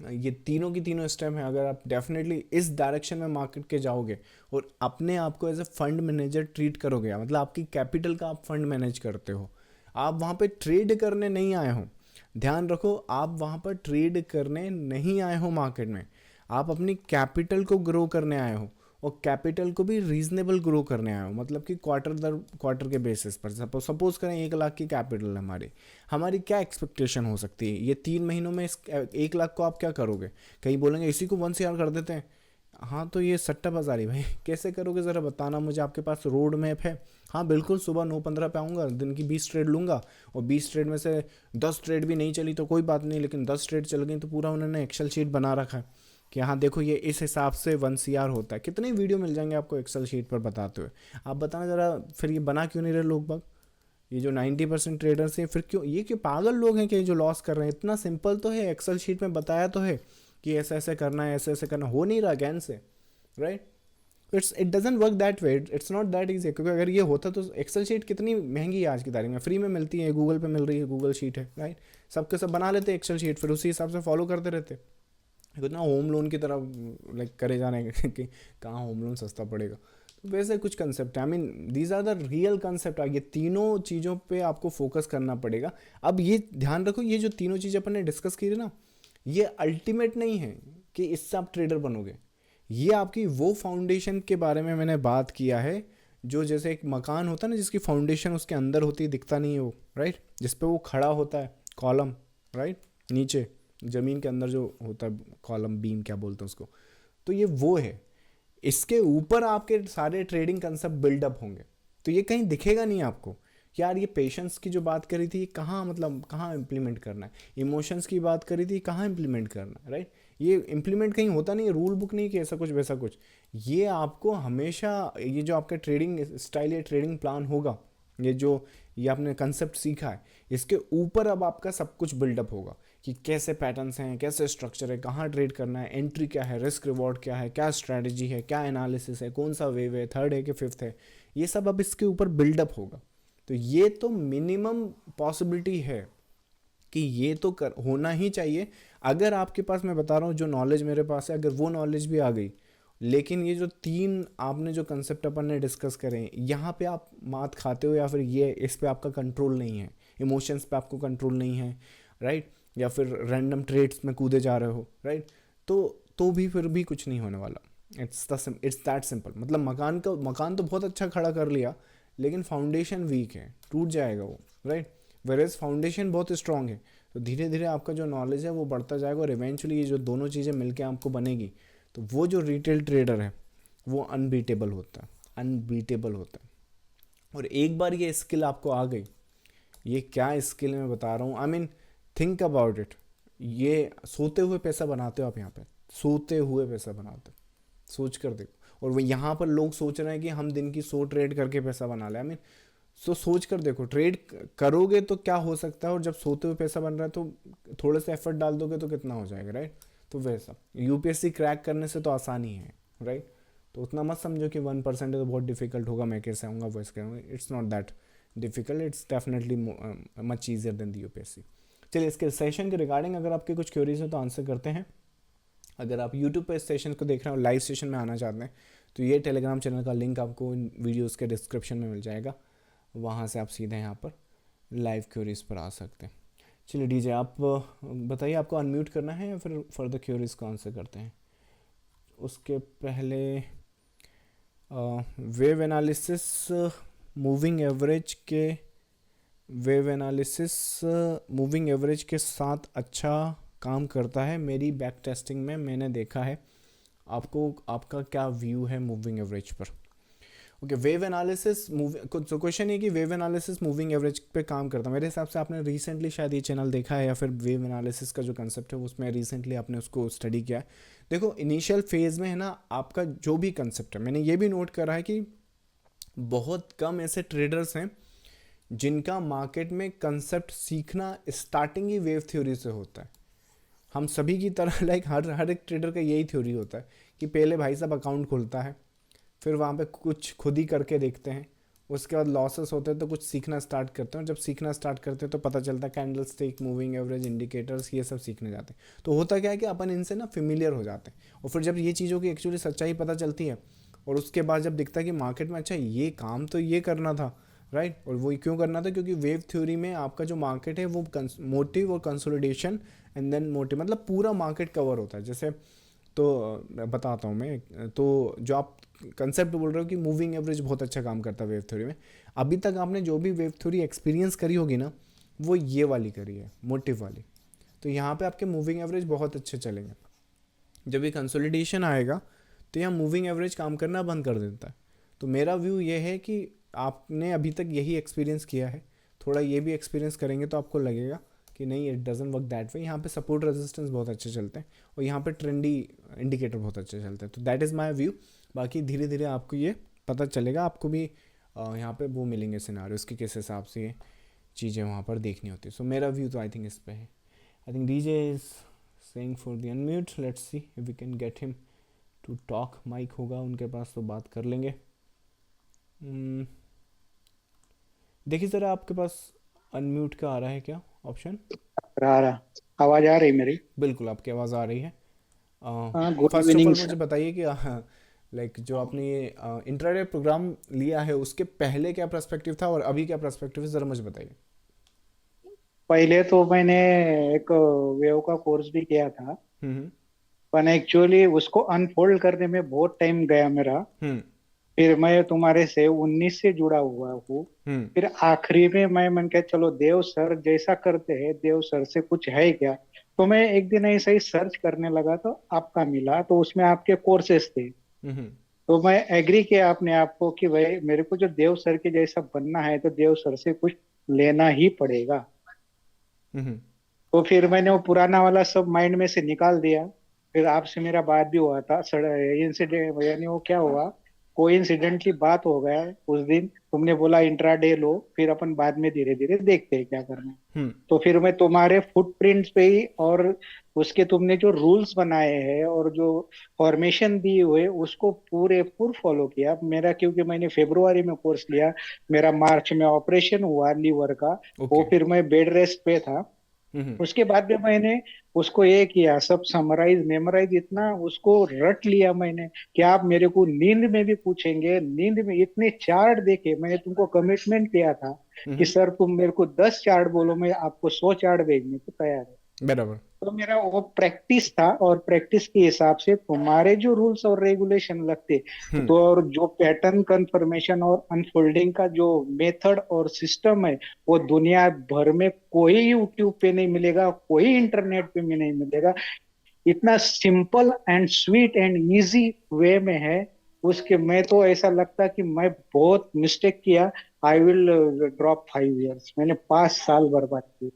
ये तीनों की तीनों स्टेप हैं, अगर आप डेफिनेटली इस डायरेक्शन में मार्केट के जाओगे और अपने आप को as a fund manager treat करोगे, मतलब आपकी कैपिटल का आप फंड मैनेज करते हो, आप वहाँ पे ट्रेड करने नहीं आए हो। ध्यान रखो, आप वहाँ पर ट्रेड करने नहीं आए हो मार्केट में, आप अपनी कैपिटल को ग्रो करने आए हो, और कैपिटल को भी रीजनेबल ग्रो करने आए हो, मतलब कि क्वार्टर दर क्वार्टर के बेसिस पर। सपोज करें 1 लाख की कैपिटल है हमारी क्या एक्सपेक्टेशन हो सकती है, ये 3 महीनों में इस 1 लाख को आप क्या करोगे। कहीं बोलेंगे इसी को 1 CR कर देते हैं, हाँ तो ये सट्टाबाजारी भाई कैसे करोगे ज़रा बताना मुझे, आपके पास रोड मैप है। हाँ बिल्कुल, सुबह 9:15 पे आऊँगा, दिन की 20 ट्रेड लूँगा, और 20 ट्रेड में से 10 ट्रेड भी नहीं चली तो कोई बात नहीं, लेकिन 10 ट्रेड चल गई तो पूरा उन्होंने एक्सेल शीट बना रखा है कि हाँ देखो ये इस हिसाब से 1 CR होता है। कितने वीडियो मिल जाएंगे आपको एक्सेल शीट पर बताते हुए। आप बताना ज़रा फिर ये बना क्यों नहीं रहे लोग बाग, ये जो 90% ट्रेडर्स हैं, फिर क्यों ये क्यों पागल लोग हैं कि जो लॉस कर रहे हैं? इतना सिंपल तो है, एक्सेल शीट में बताया तो है कि ऐसे ऐसे करना है, ऐसे ऐसे करना, हो नहीं रहा ज्ञान से, right? It doesn't work that way, it's not that easy. क्योंकि अगर ये होता तो एक्सेल शीट कितनी महंगी है आज की तारीख में, फ्री में मिलती है, गूगल पे मिल रही है, गूगल शीट है, राइट? सबके सब बना लेते एक्सेल शीट, फिर उसी हिसाब से फॉलो करते रहते। इतना होम लोन की तरह लाइक करे जाने कि कहाँ होम लोन सस्ता पड़ेगा, तो वैसे कुछ कंसेप्ट है। I mean these are the real concept. ये तीनों चीज़ों पे आपको फोकस करना पड़ेगा। अब ये ध्यान रखो, ये जो तीनों चीज़ें अपन ने डिस्कस की है ना, ये अल्टीमेट नहीं है कि इससे आप ट्रेडर बनोगे। ये आपकी वो फाउंडेशन के बारे में मैंने बात किया है, जो जैसे एक मकान होता है ना, जिसकी फाउंडेशन उसके अंदर होती है, दिखता नहीं है वो, राइट? जिस पे वो खड़ा होता है, कॉलम, राइट? नीचे ज़मीन के अंदर जो होता है कॉलम, बीम क्या बोलते हैं उसको, तो ये वो है। इसके ऊपर आपके सारे ट्रेडिंग कंसेप्ट बिल्डअप होंगे। तो ये कहीं दिखेगा नहीं आपको यार। ये पेशेंस की जो बात करी थी, कहाँ मतलब कहाँ इम्प्लीमेंट करना है, इमोशंस की बात करी थी, कहाँ इम्प्लीमेंट करना है, राइट? ये इम्प्लीमेंट कहीं होता नहीं है, रूल बुक नहीं कि ऐसा कुछ वैसा कुछ। ये आपको हमेशा, ये जो आपका ट्रेडिंग स्टाइल या ट्रेडिंग प्लान होगा, ये आपने कंसेप्ट सीखा है, इसके ऊपर अब आपका सब कुछ बिल्डअप होगा कि कैसे पैटर्न्स हैं, कैसे स्ट्रक्चर है, कहाँ ट्रेड करना है, एंट्री क्या है, रिस्क रिवॉर्ड क्या है, क्या स्ट्रैटेजी है, क्या एनालिसिस है, कौन सा वेव है, थर्ड है कि फिफ्थ है, ये सब अब इसके ऊपर बिल्डअप होगा। तो ये तो मिनिमम पॉसिबिलिटी है कि ये तो होना ही चाहिए। अगर आपके पास, मैं बता रहा हूँ जो नॉलेज मेरे पास है, अगर वो नॉलेज भी आ गई, लेकिन ये जो तीन आपने जो कंसेप्ट अपन ने डिस्कस करे हैं, यहाँ पे आप मात खाते हो, या फिर ये इस पे आपका कंट्रोल नहीं है, इमोशंस पे आपको कंट्रोल नहीं है, राइट? या फिर रैंडम ट्रेड्स में कूदे जा रहे हो, राइट? तो भी फिर भी कुछ नहीं होने वाला। It's that simple. मतलब मकान तो बहुत अच्छा खड़ा कर लिया, लेकिन फाउंडेशन वीक है, टूट जाएगा वो, राइट? वेरेज फाउंडेशन बहुत स्ट्रांग है, तो धीरे धीरे आपका जो नॉलेज है वो बढ़ता जाएगा, और इवेंचुअली ये जो दोनों चीज़ें मिलके आपको बनेगी, तो वो जो रिटेल ट्रेडर है वो अनबीटेबल होता है, अनबीटेबल होता है। और एक बार ये स्किल आपको आ गई, ये क्या स्किल मैं बता रहा हूँ, I mean think about it. ये सोते हुए पैसा बनाते हो आप, यहाँ पे सोते हुए पैसा बनाते हो, सोच कर देखो। और वो यहाँ पर लोग सोच रहे हैं कि हम दिन की 100 ट्रेड करके पैसा बना ले। आई मीन सोच कर देखो, ट्रेड करोगे तो क्या हो सकता है, और जब सोते हुए पैसा बन रहा है तो थोड़े से एफर्ट डाल दोगे तो कितना हो जाएगा, राइट? तो वैसा यूपीएससी क्रैक करने से तो आसान ही है, राइट? तो उतना मत समझो कि 1% है तो बहुत डिफिकल्ट होगा, मैं कैसे आऊँगा वैसे करूँगा। It's not that difficult, it's definitely much easier than the UPSC. चलिए, इसके सेशन के रिगार्डिंग अगर आपके कुछ क्वेरीज हैं तो आंसर करते हैं। अगर आप यूट्यूब पर इस सेशन को देख रहे हो, लाइव सेशन में आना चाहते हैं, तो ये टेलीग्राम चैनल का लिंक आपको इन वीडियोज़ के डिस्क्रिप्शन में मिल जाएगा, वहाँ से आप सीधे यहाँ पर लाइव क्वेरीज पर आ सकते हैं। चलिए डीजे, आप बताइए, आपको अनम्यूट करना है या फिर फर्दर क्वेरीज का आंसर करते हैं? उसके पहले वेव एनालिसिस मूविंग एवरेज के साथ अच्छा काम करता है मेरी बैक टेस्टिंग में, मैंने देखा है। आपका क्या व्यू है मूविंग एवरेज पर? ओके, वेव एनालिसिस तो क्वेश्चन है कि वेव एनालिसिस मूविंग एवरेज पे काम करता है। मेरे हिसाब से आपने रिसेंटली शायद ये चैनल देखा है, या फिर वेव एनालिसिस का जो कंसेप्ट है उसमें रिसेंटली आपने उसको स्टडी किया है। देखो, इनिशियल फेज में है ना, आपका जो भी कंसेप्ट है, मैंने ये भी नोट करा है कि बहुत कम ऐसे ट्रेडर्स हैं जिनका मार्केट में कंसेप्ट सीखना स्टार्टिंग ही वेव थ्योरी से होता है। हम सभी की तरह लाइक हर एक ट्रेडर का यही थ्योरी होता है कि पहले भाई साहब अकाउंट खुलता है, फिर वहाँ पे कुछ खुद ही करके देखते हैं, उसके बाद लॉसेस होते हैं तो कुछ सीखना स्टार्ट करते हैं, और जब सीखना स्टार्ट करते हैं तो पता चलता है candle stick, moving average, indicators, ये सब सीखने जाते हैं। तो होता क्या है कि अपन इनसे ना फेमिलियर हो जाते हैं, और फिर जब ये चीज़ों की एक्चुअली सच्चाई पता चलती है, और उसके बाद जब दिखता है कि मार्केट में अच्छा ये काम तो ये करना था, राइट? और वो क्यों करना था? क्योंकि वेव थ्योरी में आपका जो मार्केट है वो मोटिव और कंसोलिडेशन एंड देन मोटिव, मतलब पूरा मार्केट कवर होता है। जैसे तो बताता हूँ मैं, तो जो आप कंसेप्ट बोल रहे हो कि मूविंग एवरेज बहुत अच्छा काम करता है वेव थ्योरी में, अभी तक आपने जो भी वेव थ्योरी एक्सपीरियंस करी होगी ना, वो ये वाली करी है, मोटिव वाली। तो यहाँ पे आपके मूविंग एवरेज बहुत अच्छे चलेंगे। जब ये कंसोलिडेशन आएगा तो यहाँ मूविंग एवरेज काम करना बंद कर देता है। तो मेरा व्यू ये है कि आपने अभी तक यही एक्सपीरियंस किया है, थोड़ा ये भी एक्सपीरियंस करेंगे तो आपको लगेगा कि नहीं, it doesn't work that way. यहाँ पे सपोर्ट रेजिस्टेंस बहुत अच्छे चलते हैं, और यहाँ पे ट्रेंडी इंडिकेटर बहुत अच्छे चलते हैं। तो दैट इज़ माय व्यू। बाकी धीरे धीरे आपको ये पता चलेगा, आपको भी यहाँ पे वो मिलेंगे सिनारियोस कि किस हिसाब से ये चीज़ें वहाँ पर देखनी होती है। सो मेरा व्यू तो आई थिंक इस पे है। I think DJ is saying for the unmute, let's see if we can get him to talk. Mic होगा उनके पास तो बात कर लेंगे। Hmm, देखिए ज़रा आपके पास अनम्यूट का आ रहा है क्या ऑप्शन? रहा रहा आवाज आ रही मेरी। बिल्कुल आपकी आवाज़ आ रही है। हाँ, good first of evening all मुझे सर। बताइए कि लाइक जो आपने ये इंट्राडे प्रोग्राम लिया है उसके पहले क्या पर्सपेक्टिव था और अभी क्या पर्सपेक्टिव है, ज़रा मुझे बताइए। पहले तो मैंने एक वेव का कोर्स भी किया था, हम्म। पर एक्चुअली उसको अनफोल्ड करने में बहुत टाइम गया मेरा। हम्म। फिर मैं तुम्हारे से 19 से जुड़ा हुआ हूँ। हम्म। फिर आखिरी में मन के चलो देव सर जैसा करते हैं, देव सर से कुछ है क्या। तो मैं एक दिन ऐसा ही सर्च करने लगा तो आपका मिला, तो उसमें आपके कोर्सेज थे। हम्म। तो मैं एग्री किया अपने आप को कि भाई मेरे को जो देव सर के जैसा बनना है तो देव सर से कुछ लेना ही पड़ेगा। हम्म। तो फिर मैंने वो पुराना वाला सब माइंड में से निकाल दिया। फिर आपसे मेरा बात भी हुआ था इंसिडेंट, यानी वो क्या हुआ, कोइंसिडेंटली बात हो गया उस दिन। तुमने बोला इंट्राडे लो, फिर अपन बाद में धीरे धीरे देखते हैं क्या करना है। हम्म। तो फिर मैं तुम्हारे फुटप्रिंट्स पे ही और उसके तुमने जो रूल्स बनाए हैं और जो फॉर्मेशन दी हुए उसको पूरे फॉलो किया मेरा, क्योंकि मैंने फेब्रुआरी में कोर्स लिया। मेरा मार्च में ऑपरेशन हुआ लीवर का। वो ओके। फिर मैं बेड रेस्ट पे था। हम्म। उसके बाद में मैंने उसको ये किया, सब समराइज मेमोराइज इतना उसको रट लिया मैंने कि आप मेरे को नींद में भी पूछेंगे, नींद में इतने चार्ट देखे। मैंने तुमको कमिटमेंट किया था कि हम्म। सर तुम मेरे को 10 चार्ट बोलो, मैं आपको 100 चार्ट भेजने को तैयार है। बराबर। तो मेरा वो प्रैक्टिस था, और प्रैक्टिस के हिसाब से तुम्हारे जो रूल्स और रेगुलेशन लगते, हम्म। तो और जो पैटर्न कंफर्मेशन और अनफोल्डिंग का जो मेथड और सिस्टम है, वो दुनिया भर में कोई यूट्यूब पे नहीं मिलेगा, कोई इंटरनेट पे भी नहीं मिलेगा। इतना simple and sweet and easy way में है। उसके मैं तो ऐसा लगता कि मैं बहुत मिस्टेक किया। आई विल ड्रॉप 5 इयर्स, मैंने 5 साल बर्बाद किए।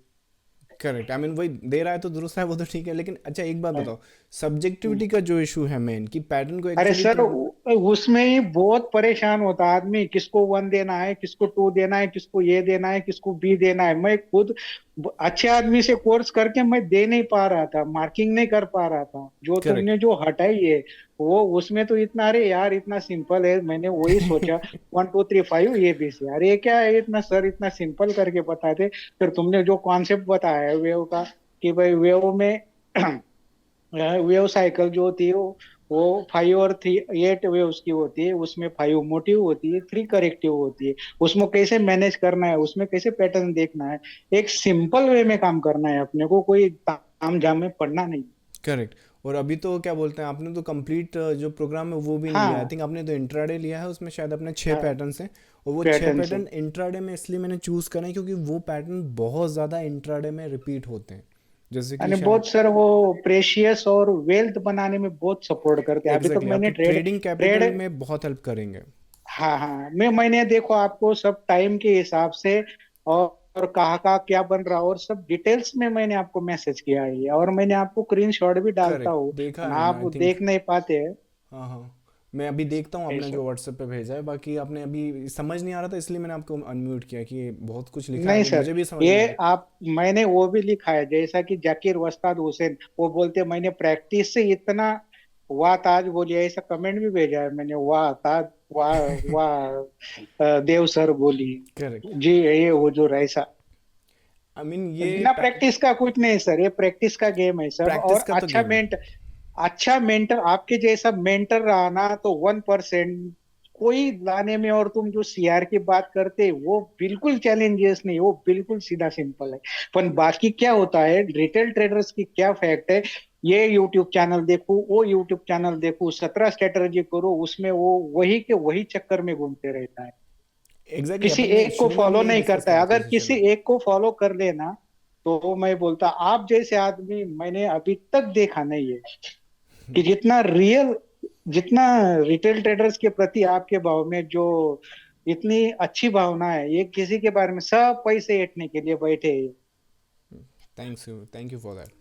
करेक्ट, आई मीन वही दे रहा है तो दुरुस्त है, वो तो ठीक है, लेकिन अच्छा एक बात बताओ, सब्जेक्टिविटी का जो इशू है मेन कि पैटर्न को अरे एक्चुअली सर, तुम। उसमें ही बहुत परेशान होता आदमी, किसको 1 देना है, किसको 2 देना है, किसको ये देना है, किसको बी देना है। मैं खुद अच्छे आदमी से कोर्स करके मैं दे नहीं पा रहा था, मार्किंग नहीं कर पा रहा था। जो करेक्ट। तुमने जो हटाई है वो उसमें तो इतना, अरे यार इतना सिंपल है, मैंने वही सोचा 1 2 3 5 ABC। अरे ये क्या है इतना, सर इतना सिंपल करके बताते। फिर तुमने जो कॉन्सेप्ट बताया है वेव का, कि भाई वेव में वेव साइकिल जो होती है वो 5 और 3 8 वेव्स की होती है। उसमें 5 मोटिव होती है, 3 करेक्टिव होती है। उसमें कैसे मैनेज करना है, उसमें कैसे पैटर्न देखना है, एक सिंपल वे में काम करना है अपने को, कोई ताम झाम में पढ़ना नहीं। करेक्ट। और अभी तो क्या बोलते हैं, आपने तो कंप्लीट जो प्रोग्राम है वो भी नहीं लिया, आई हाँ थिंक आपने तो इंट्राडे लिया है, उसमें शायद अपने 6 पैटर्न्स हैं। और वो छः पैटर्न से। पैटर्न इंट्राडे में इसलिए मैंने चूज़ करा है क्योंकि वो पैटर्न बहुत ज़्यादा इंट्राडे में रिपीट होते हैं, जैसे कि यानी शायद। बहुत सर वो प्रेशियस और वेल्थ बनाने में बहुत सपोर्ट करते हैं। अभी तक एग्जैक्टली मैंने आपकी ट्रेड ट्रेडिंग ट्रेड कैपिटल में बहुत हेल्प करेंगे। हाँ हाँ, मैंने देखो आपको सब टाइम के हिसाब से और कहाँ कहाँ क्या बन रहा और सब डिटेल्स में मैंने आपको मैसेज किया है, और मैंने आपको स्क्रीन शॉट भी डालता करेक्ट, हूँ। देखा है और मैंने आप आई थिंक। देख नहीं पाते हैं। हाँ हाँ, मैं अभी देखता हूँ आपने ऐसा जो व्हाट्सएप पे भेजा है, बाकी आपने अभी समझ नहीं आ रहा था इसलिए मैंने आपको अनम्यूट किया कि ये बहुत कुछ लिखा है नहीं वो सर, मुझे भी समझ नहीं आ ये रहा। आप मैंने वो भी लिखा है, जैसा कि जाकिर वस्ताद हुसैन वो बोलते मैंने प्रैक्टिस से इतना, वाह ताज बोलिए, ऐसा कमेंट भी भेजा है मैंने, वाह ताज, वाह वाह देव सर बोली। करेक्ट। जी ये हुजूर ऐसा। आई मीन ये बिना प्रैक्टिस का कुछ नहीं सर, ये प्रैक्टिस का गेम है सब। प्रैक्टिस और का तो अच्छा गेम है। अच्छा मेंटर आपके जैसा मेंटर रहा ना तो 1% कोई लाने में। और तुम जो सीआर की बात करते वो बिल्कुल चैलेंजेस नहीं, वो बिल्कुल सीधा सिंपल है। पर बाकी क्या होता है रिटेल ट्रेडर्स की क्या फैक्ट है, ये यूट्यूब चैनल देखो, वो यूट्यूब चैनल देखो, 17 स्ट्रेटजी करो, उसमें वो वही के वही चक्कर में घूमते रहता है। एग्जैक्टली किसी अपन ने एक को शुरू में भी फॉलो यही नहीं डिस्कस करता है। करा था अगर इसी किसी चैनल पे। एक को फॉलो कर लेना तो मैं बोलता आप जैसे आदमी मैंने अभी तक देखा नहीं है, कि जितना रिटेल ट्रेडर्स के प्रति आपके भाव में जो इतनी अच्छी भावना है, ये किसी के बारे में सब पैसे ऐंठने के लिए बैठे हैं। Thank you for that.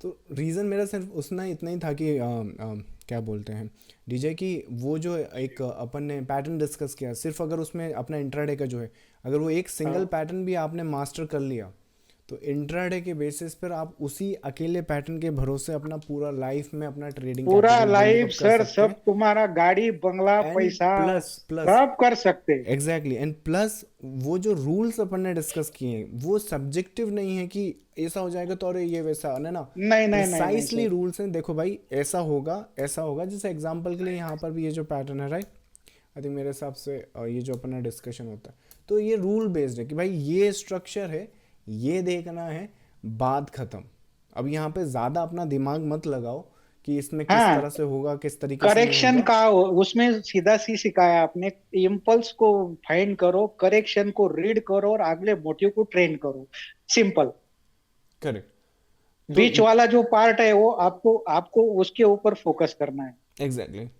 तो रीज़न मेरा सिर्फ उतना इतना ही था कि क्या बोलते हैं डीजे की, वो जो एक अपन ने पैटर्न डिस्कस किया, सिर्फ अगर उसमें अपना इंट्राडे का जो है, अगर वो एक सिंगल हाँ, पैटर्न भी आपने मास्टर कर लिया, तो इंट्राडे के बेसिस पर आप उसी अकेले पैटर्न के भरोसे अपना पूरा लाइफ में अपना ट्रेडिंग पूरा कैपिटल बिल्ड लाइफ अप कर सर, सकते सब हैं। तुम्हारा गाड़ी बंगला एंड पैसा प्लस प्लस सब कर सकते हैं। एग्जैक्टली एंड प्लस वो जो रूल्स अपन ने डिस्कस किए हैं वो सब्जेक्टिव नहीं है कि ऐसा हो जाएगा तो अरे ये वैसा है ना। नहीं नहीं नहीं नहीं प्रिसाइसली सर। रूल्स हैं, देखो भाई ऐसा होगा ऐसा होगा। जैसे एग्जांपल के लिए यहाँ पर भी ये जो पैटर्न है राइट, आई थिंक मेरे हिसाब से ये जो अपना डिस्कशन होता है तो ये रूल बेस्ड है कि भाई ये स्ट्रक्चर है, ये देखना है, बात खत्म। अब यहाँ पे ज़्यादा अपना दिमाग मत लगाओ कि इसमें किस हाँ, तरह से होगा किस तरीके से नहीं करेक्शन होगा। का उसमें सीधा सी सिखाया आपने। इम्पल्स को फाइंड करो, करेक्शन को रीड करो और अगले मोटिव को ट्रेन करो। सिंपल। करेक्ट। तो बीच वाला जो पार्ट है वो आपको आपको उसके ऊपर फोकस करना है। Exactly exactly.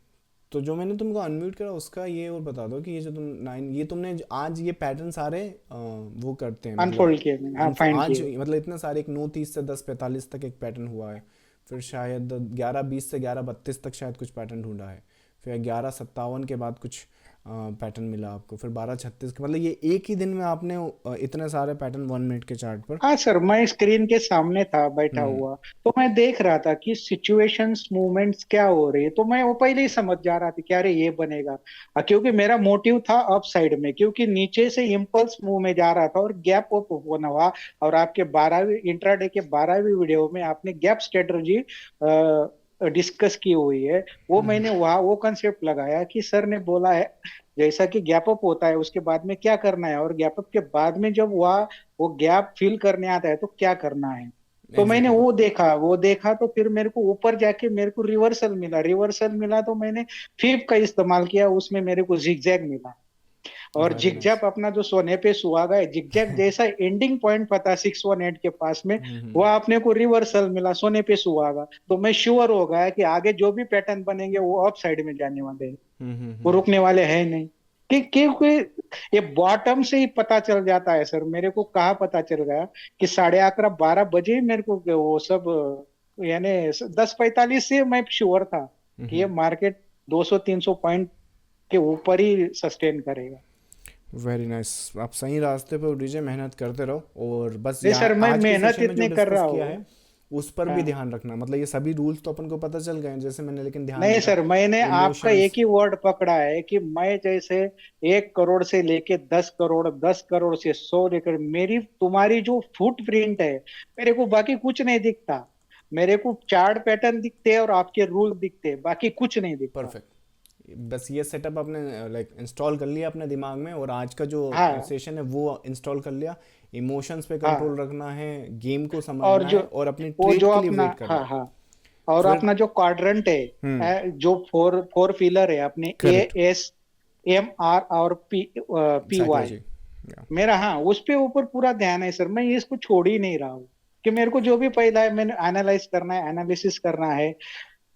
तो जो मैंने तुमको अनम्यूट करा उसका ये और बता दो कि ये जो तुम नाइन ये तुमने आज ये पैटर्न सारे वो करते हैं मतलब अनफोल्ड किए मैंने, हाँ फाइंड आज किए। मतलब इतने सारे, एक 9:30 से 10:45 तक एक पैटर्न हुआ है, फिर शायद 11:20 से 11:32 तक शायद कुछ पैटर्न ढूंढा है, फिर 11:57 के बाद कुछ पैटर्न मिला आपको, फिर 12:36 के, मतलब ये एक ही दिन में आपने इतने सारे पैटर्न 1 मिनट के चार्ट पर। हाँ सर, मैं स्क्रीन के सामने था बैठा हम्म। हुआ, तो मैं देख रहा था कि सिचुएशंस मूवमेंट्स क्या हो रही है, तो मैं वो पहले ही समझ जा रहा था कि अरे ये बनेगा। क्योंकि मेरा मोटिव था अप साइड में, क्योंकि नीचे से इम्पल्स मूव में जा रहा था और गैप अप होना हुआ। और आपके 12वीं इंट्राडे के 12वीं वीडियो में आपने गैप स्ट्रेटजी डिस्कस की हुई है। वो मैंने वहाँ वो कंसेप्ट लगाया कि सर ने बोला है जैसा कि गैप अप होता है उसके बाद में क्या करना है, और गैप अप के बाद में जब वह वो गैप फिल करने आता है तो क्या करना है। तो मैंने एग्जैक्टली। वो देखा तो फिर मेरे को ऊपर जाके मेरे को रिवर्सल मिला तो मैंने फिर का इस्तेमाल किया, उसमें मेरे को जिगजैग मिला। और वेरी नाइस। जिगजैग अपना जो सोने पे सुहागा है, जिगजैग जैसा एंडिंग पॉइंट पता 618 के पास में, वो अपने को रिवर्सल मिला सोने पे सुहागा। तो मैं श्योर हो गया कि आगे जो भी पैटर्न बनेंगे वो अप साइड में जाने वाले हैं, वो रुकने वाले हैं नहीं। क्योंकि ये बॉटम से ही पता चल जाता है सर। मेरे को कहाँ पता चल गया कि 11:30 12 बजे ही मेरे को वो सब, यानी 10:45 से मैं श्योर था कि ये मार्केट 200 300 पॉइंट के ऊपर ही सस्टेन करेगा। Very nice. आप सही रास्ते पे हो डीजे, मेहनत करते रहो। और बस नहीं सर, यहाँ मैं आज के मेहनत सेशन में जो इतनी कर डिस्कस रहा किया हूँ। है उस पर भी हाँ, ध्यान रखना, मतलब ये सभी रूल्स तो अपन को पता चल गए हैं जैसे मैंने, लेकिन ध्यान नहीं देना सर, मैंने आपका एक इमोशंस। ही वर्ड पकड़ा है कि मैं जैसे 1 करोड़ से लेके 10 करोड़, 10 करोड़ से 100 एकड़, मेरी तुम्हारी जो फुटप्रिंट है, मेरे को बाकी कुछ नहीं दिखता। मेरे को चार्ट पैटर्न दिखते हैं और आपके रूल दिखते हैं, बाकी कुछ नहीं दिखता। परफेक्ट। बस ये सेटअप आपने लाइक इंस्टॉल कर लिया अपने दिमाग में, और आज का जो हाँ सेशन है वो इंस्टॉल कर लिया। इमोशंस पे कंट्रोल हाँ। रखना है, गेम को और समझना जो है और अपनी वो ट्रेड जो के लिए अपना, वेट करना हाँ है। हाँ, और फिर अपना जो क्वाड्रेंट है, जो फोर फोर पिलर है अपने, A correct. S M R और पी वाई, साइकोलॉजी। मेरा, हाँ उस पे ऊपर पूरा ध्यान है सर। मैं इसको छोड़ ही नहीं रहा हूँ कि मेरे को जो भी पहला है मैंने एनालाइज करना है, एनालिसिस करना है।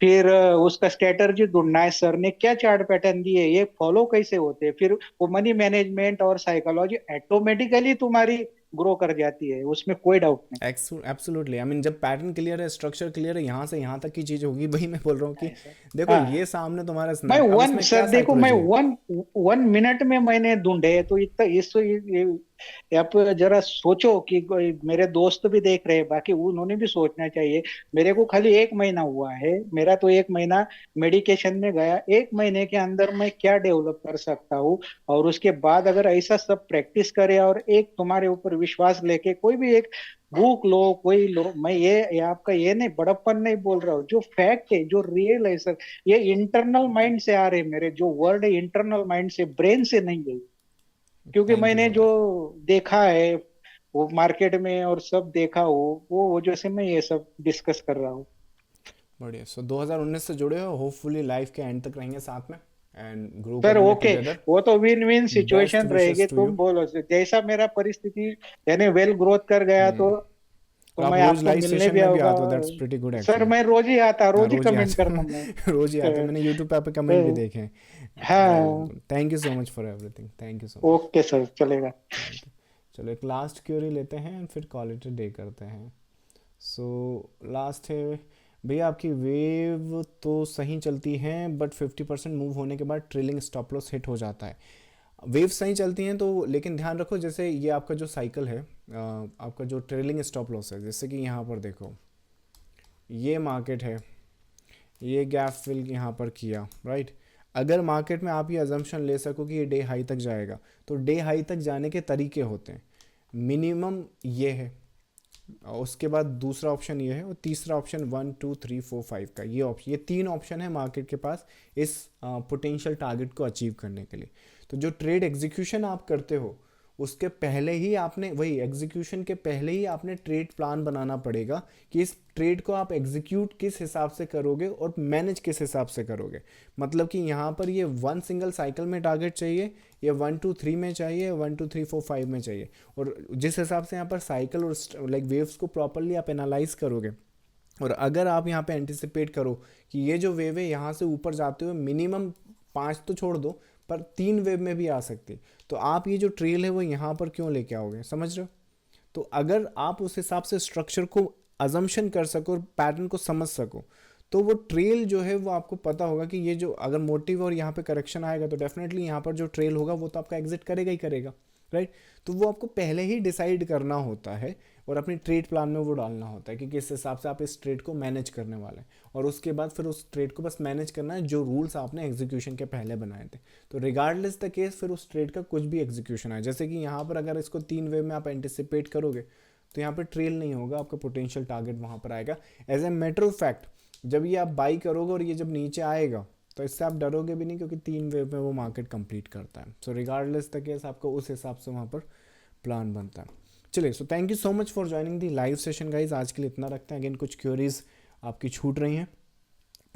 फिर उसका स्ट्रेटजी ढूंढना है, सर ने क्या चार्ट पैटर्न दिए, ये फॉलो कैसे होते हैं। फिर वो मनी मैनेजमेंट और साइकोलॉजी ऑटोमेटिकली तुम्हारी ग्रो कर जाती है, उसमें कोई डाउट नहीं। एब्सोल्युटली, आई मीन जब पैटर्न क्लियर है, स्ट्रक्चर क्लियर है, यहाँ से यहाँ तक की चीज़ होगी, वही मैं बोल रहा हूँ कि ऐसा। देखो हाँ, ये सामने तुम्हारा मैं स्नैप, अब वन इसमें सर क्या देखो, मैं साइकोलॉजी है। 1 1 मिनट में मैंने ढूंढे, तो इतना इस आप जरा सोचो कि कोई मेरे दोस्त भी देख रहे हैं, बाकी उन्होंने भी सोचना चाहिए। मेरे को खाली 1 महीना हुआ है, मेरा तो 1 महीना मेडिकेशन में गया। 1 महीने के अंदर मैं क्या डेवलप कर सकता हूँ, और उसके बाद अगर ऐसा सब प्रैक्टिस करे और एक तुम्हारे ऊपर विश्वास लेके कोई भी एक बुक लो, कोई लो, मैं ये आपका ये नहीं बड़प्पन नहीं बोल रहा हूँ, जो फैक्ट है जो रियल है सर, ये इंटरनल माइंड से आ रहे हैं। मेरे जो वर्ड है इंटरनल माइंड से, ब्रेन से नहीं है। क्योंकि थैंक यू मैंने सो जो मच। देखा है वो मार्केट में और सब देखा हो, वो वजह से मैं ये सब डिस्कस कर रहा हूँ। बढ़िया। सो 2019 से जुड़े हो, होपफुली लाइफ के एंड तक रहेंगे साथ में एंड ग्रो सर करेंगे ओके, टुगेदर। वो तो win win best situation wishes रहेगी, टू यू। तुम बोलो जैसा मेरा परिस्थिति, यानी वेल ग्रोथ कर गया तो और आप मैं रोज आपको लाइव मिलने सेशन भी में भी आऊंगा। आते हो, that's pretty good sir actually. मैं रोज ही आता, हाँ रोज ही रोज ही कमेंट आते करता मैं। हो रोज ही आते हो, मैंने यूट्यूब पे आपके कमेंट भी देखे हैं। वेल, हाँ, thank you so much for everything, thank you so much. Okay sir, चलेगा। Thank you. चलो एक लास्ट क्यूरी लेते हैं and फिर कॉल इट डे करते हैं। सो लास्ट है, भैया आपकी वेव तो सही चलती है बट 50% मूव होने के बाद ट्रेलिंग स्टॉप लॉस हिट हो जाता है। वेव सही चलती हैं तो, लेकिन ध्यान रखो जैसे ये आपका जो साइकिल है, आपका जो ट्रेलिंग स्टॉप लॉस है, जैसे कि यहाँ पर देखो ये मार्केट है, ये गैप फिल यहाँ पर किया, राइट। अगर मार्केट में आप ये अजम्पशन ले सको कि ये डे हाई तक जाएगा, तो डे हाई तक जाने के तरीके होते हैं, मिनिमम ये है, और उसके बाद दूसरा ऑप्शन ये है, और तीसरा ऑप्शन 1 2 3 4 5 का ये ऑप्शन, ये तीन ऑप्शन है मार्केट के पास इस पोटेंशियल टारगेट को अचीव करने के लिए। तो जो ट्रेड एग्जीक्यूशन आप करते हो उसके पहले ही आपने, वही एग्जीक्यूशन के पहले ही आपने ट्रेड प्लान बनाना पड़ेगा कि इस ट्रेड को आप एग्जीक्यूट किस हिसाब से करोगे और मैनेज किस हिसाब से करोगे। मतलब कि यहाँ पर ये वन सिंगल साइकिल में टारगेट चाहिए, या 1 2 3 में चाहिए, 1 2 3 4 5 में चाहिए, और जिस हिसाब से यहाँ पर साइकिल और लाइक वेव्स को प्रॉपरली आप एनालाइज करोगे, और अगर आप यहाँ पे एंटिसिपेट करो कि ये जो वेव है यहाँ से ऊपर जाते हुए मिनिमम 5 तो छोड़ दो पर 3 वेव में भी आ सकती, तो आप ये जो ट्रेल है वो यहाँ पर क्यों लेके आओगे, समझ रहे हो। तो अगर आप उस हिसाब से स्ट्रक्चर को अजम्पशन कर सको और पैटर्न को समझ सको, तो वो ट्रेल जो है वो आपको पता होगा कि ये जो अगर मोटिव और यहाँ पे करेक्शन आएगा तो डेफिनेटली यहाँ पर जो ट्रेल होगा वो तो आपका एग्जिट करेगा ही करेगा, राइट। तो वो आपको पहले ही डिसाइड करना होता है और अपनी ट्रेड प्लान में वो डालना होता है कि किस हिसाब से आप इस ट्रेड को मैनेज करने वाले हैं, और उसके बाद फिर उस ट्रेड को बस मैनेज करना है जो रूल्स आपने एग्जीक्यूशन के पहले बनाए थे। तो रिगार्डलेस द केस फिर उस ट्रेड का कुछ भी एग्जीक्यूशन है, जैसे कि यहाँ पर अगर इसको 3 वे में आप एंटिसिपेट करोगे तो यहाँ पर ट्रेल नहीं होगा, आपका पोटेंशियल टारगेट वहाँ पर आएगा। As a matter of fact जब ये आप बाई करोगे और ये जब नीचे आएगा तो इससे आप डरोगे भी नहीं, क्योंकि 3 वेव में वो मार्केट कंप्लीट करता है। सो रिगार्डलेस द केस आपको उस हिसाब से वहाँ पर प्लान बनता है। चलिए, so thank you so much for joining the live session guys. आज के लिए इतना रखते हैं। अगेन कुछ क्वेरीज आपकी छूट रही हैं,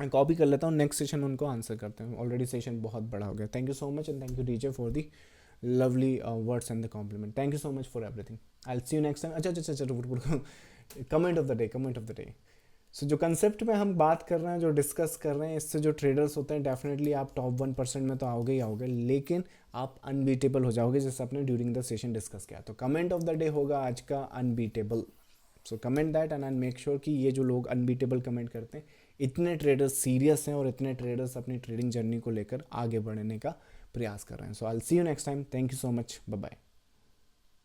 मैं कॉपी कर लेता हूँ, नेक्स्ट सेशन में उनको आंसर करते हैं। ऑलरेडी सेशन बहुत बड़ा हो गया। Thank you so much and thank you DJ for the lovely words and the compliment. Thank you so much for everything. I will see you next time. अच्छा अच्छा अच्छा, comment of the day, comment of the day. So जो concept में हम बात कर रहे हैं, जो डिस्कस कर रहे हैं, इससे जो ट्रेडर्स होते हैं डेफिनेटली आप टॉप 1% में तो आओगे ही आओगे, लेकिन आप अनबीटेबल हो जाओगे, जैसे आपने ड्यूरिंग द सेशन डिस्कस किया। तो कमेंट ऑफ द डे होगा आज का unbeatable. So comment that and I make sure कि ये जो लोग अनबीटेबल कमेंट करते हैं, इतने ट्रेडर्स सीरियस हैं और इतने ट्रेडर्स अपनी ट्रेडिंग जर्नी को लेकर आगे बढ़ने का प्रयास कर रहे हैं। So I will see you next time. Thank you so much, bye bye.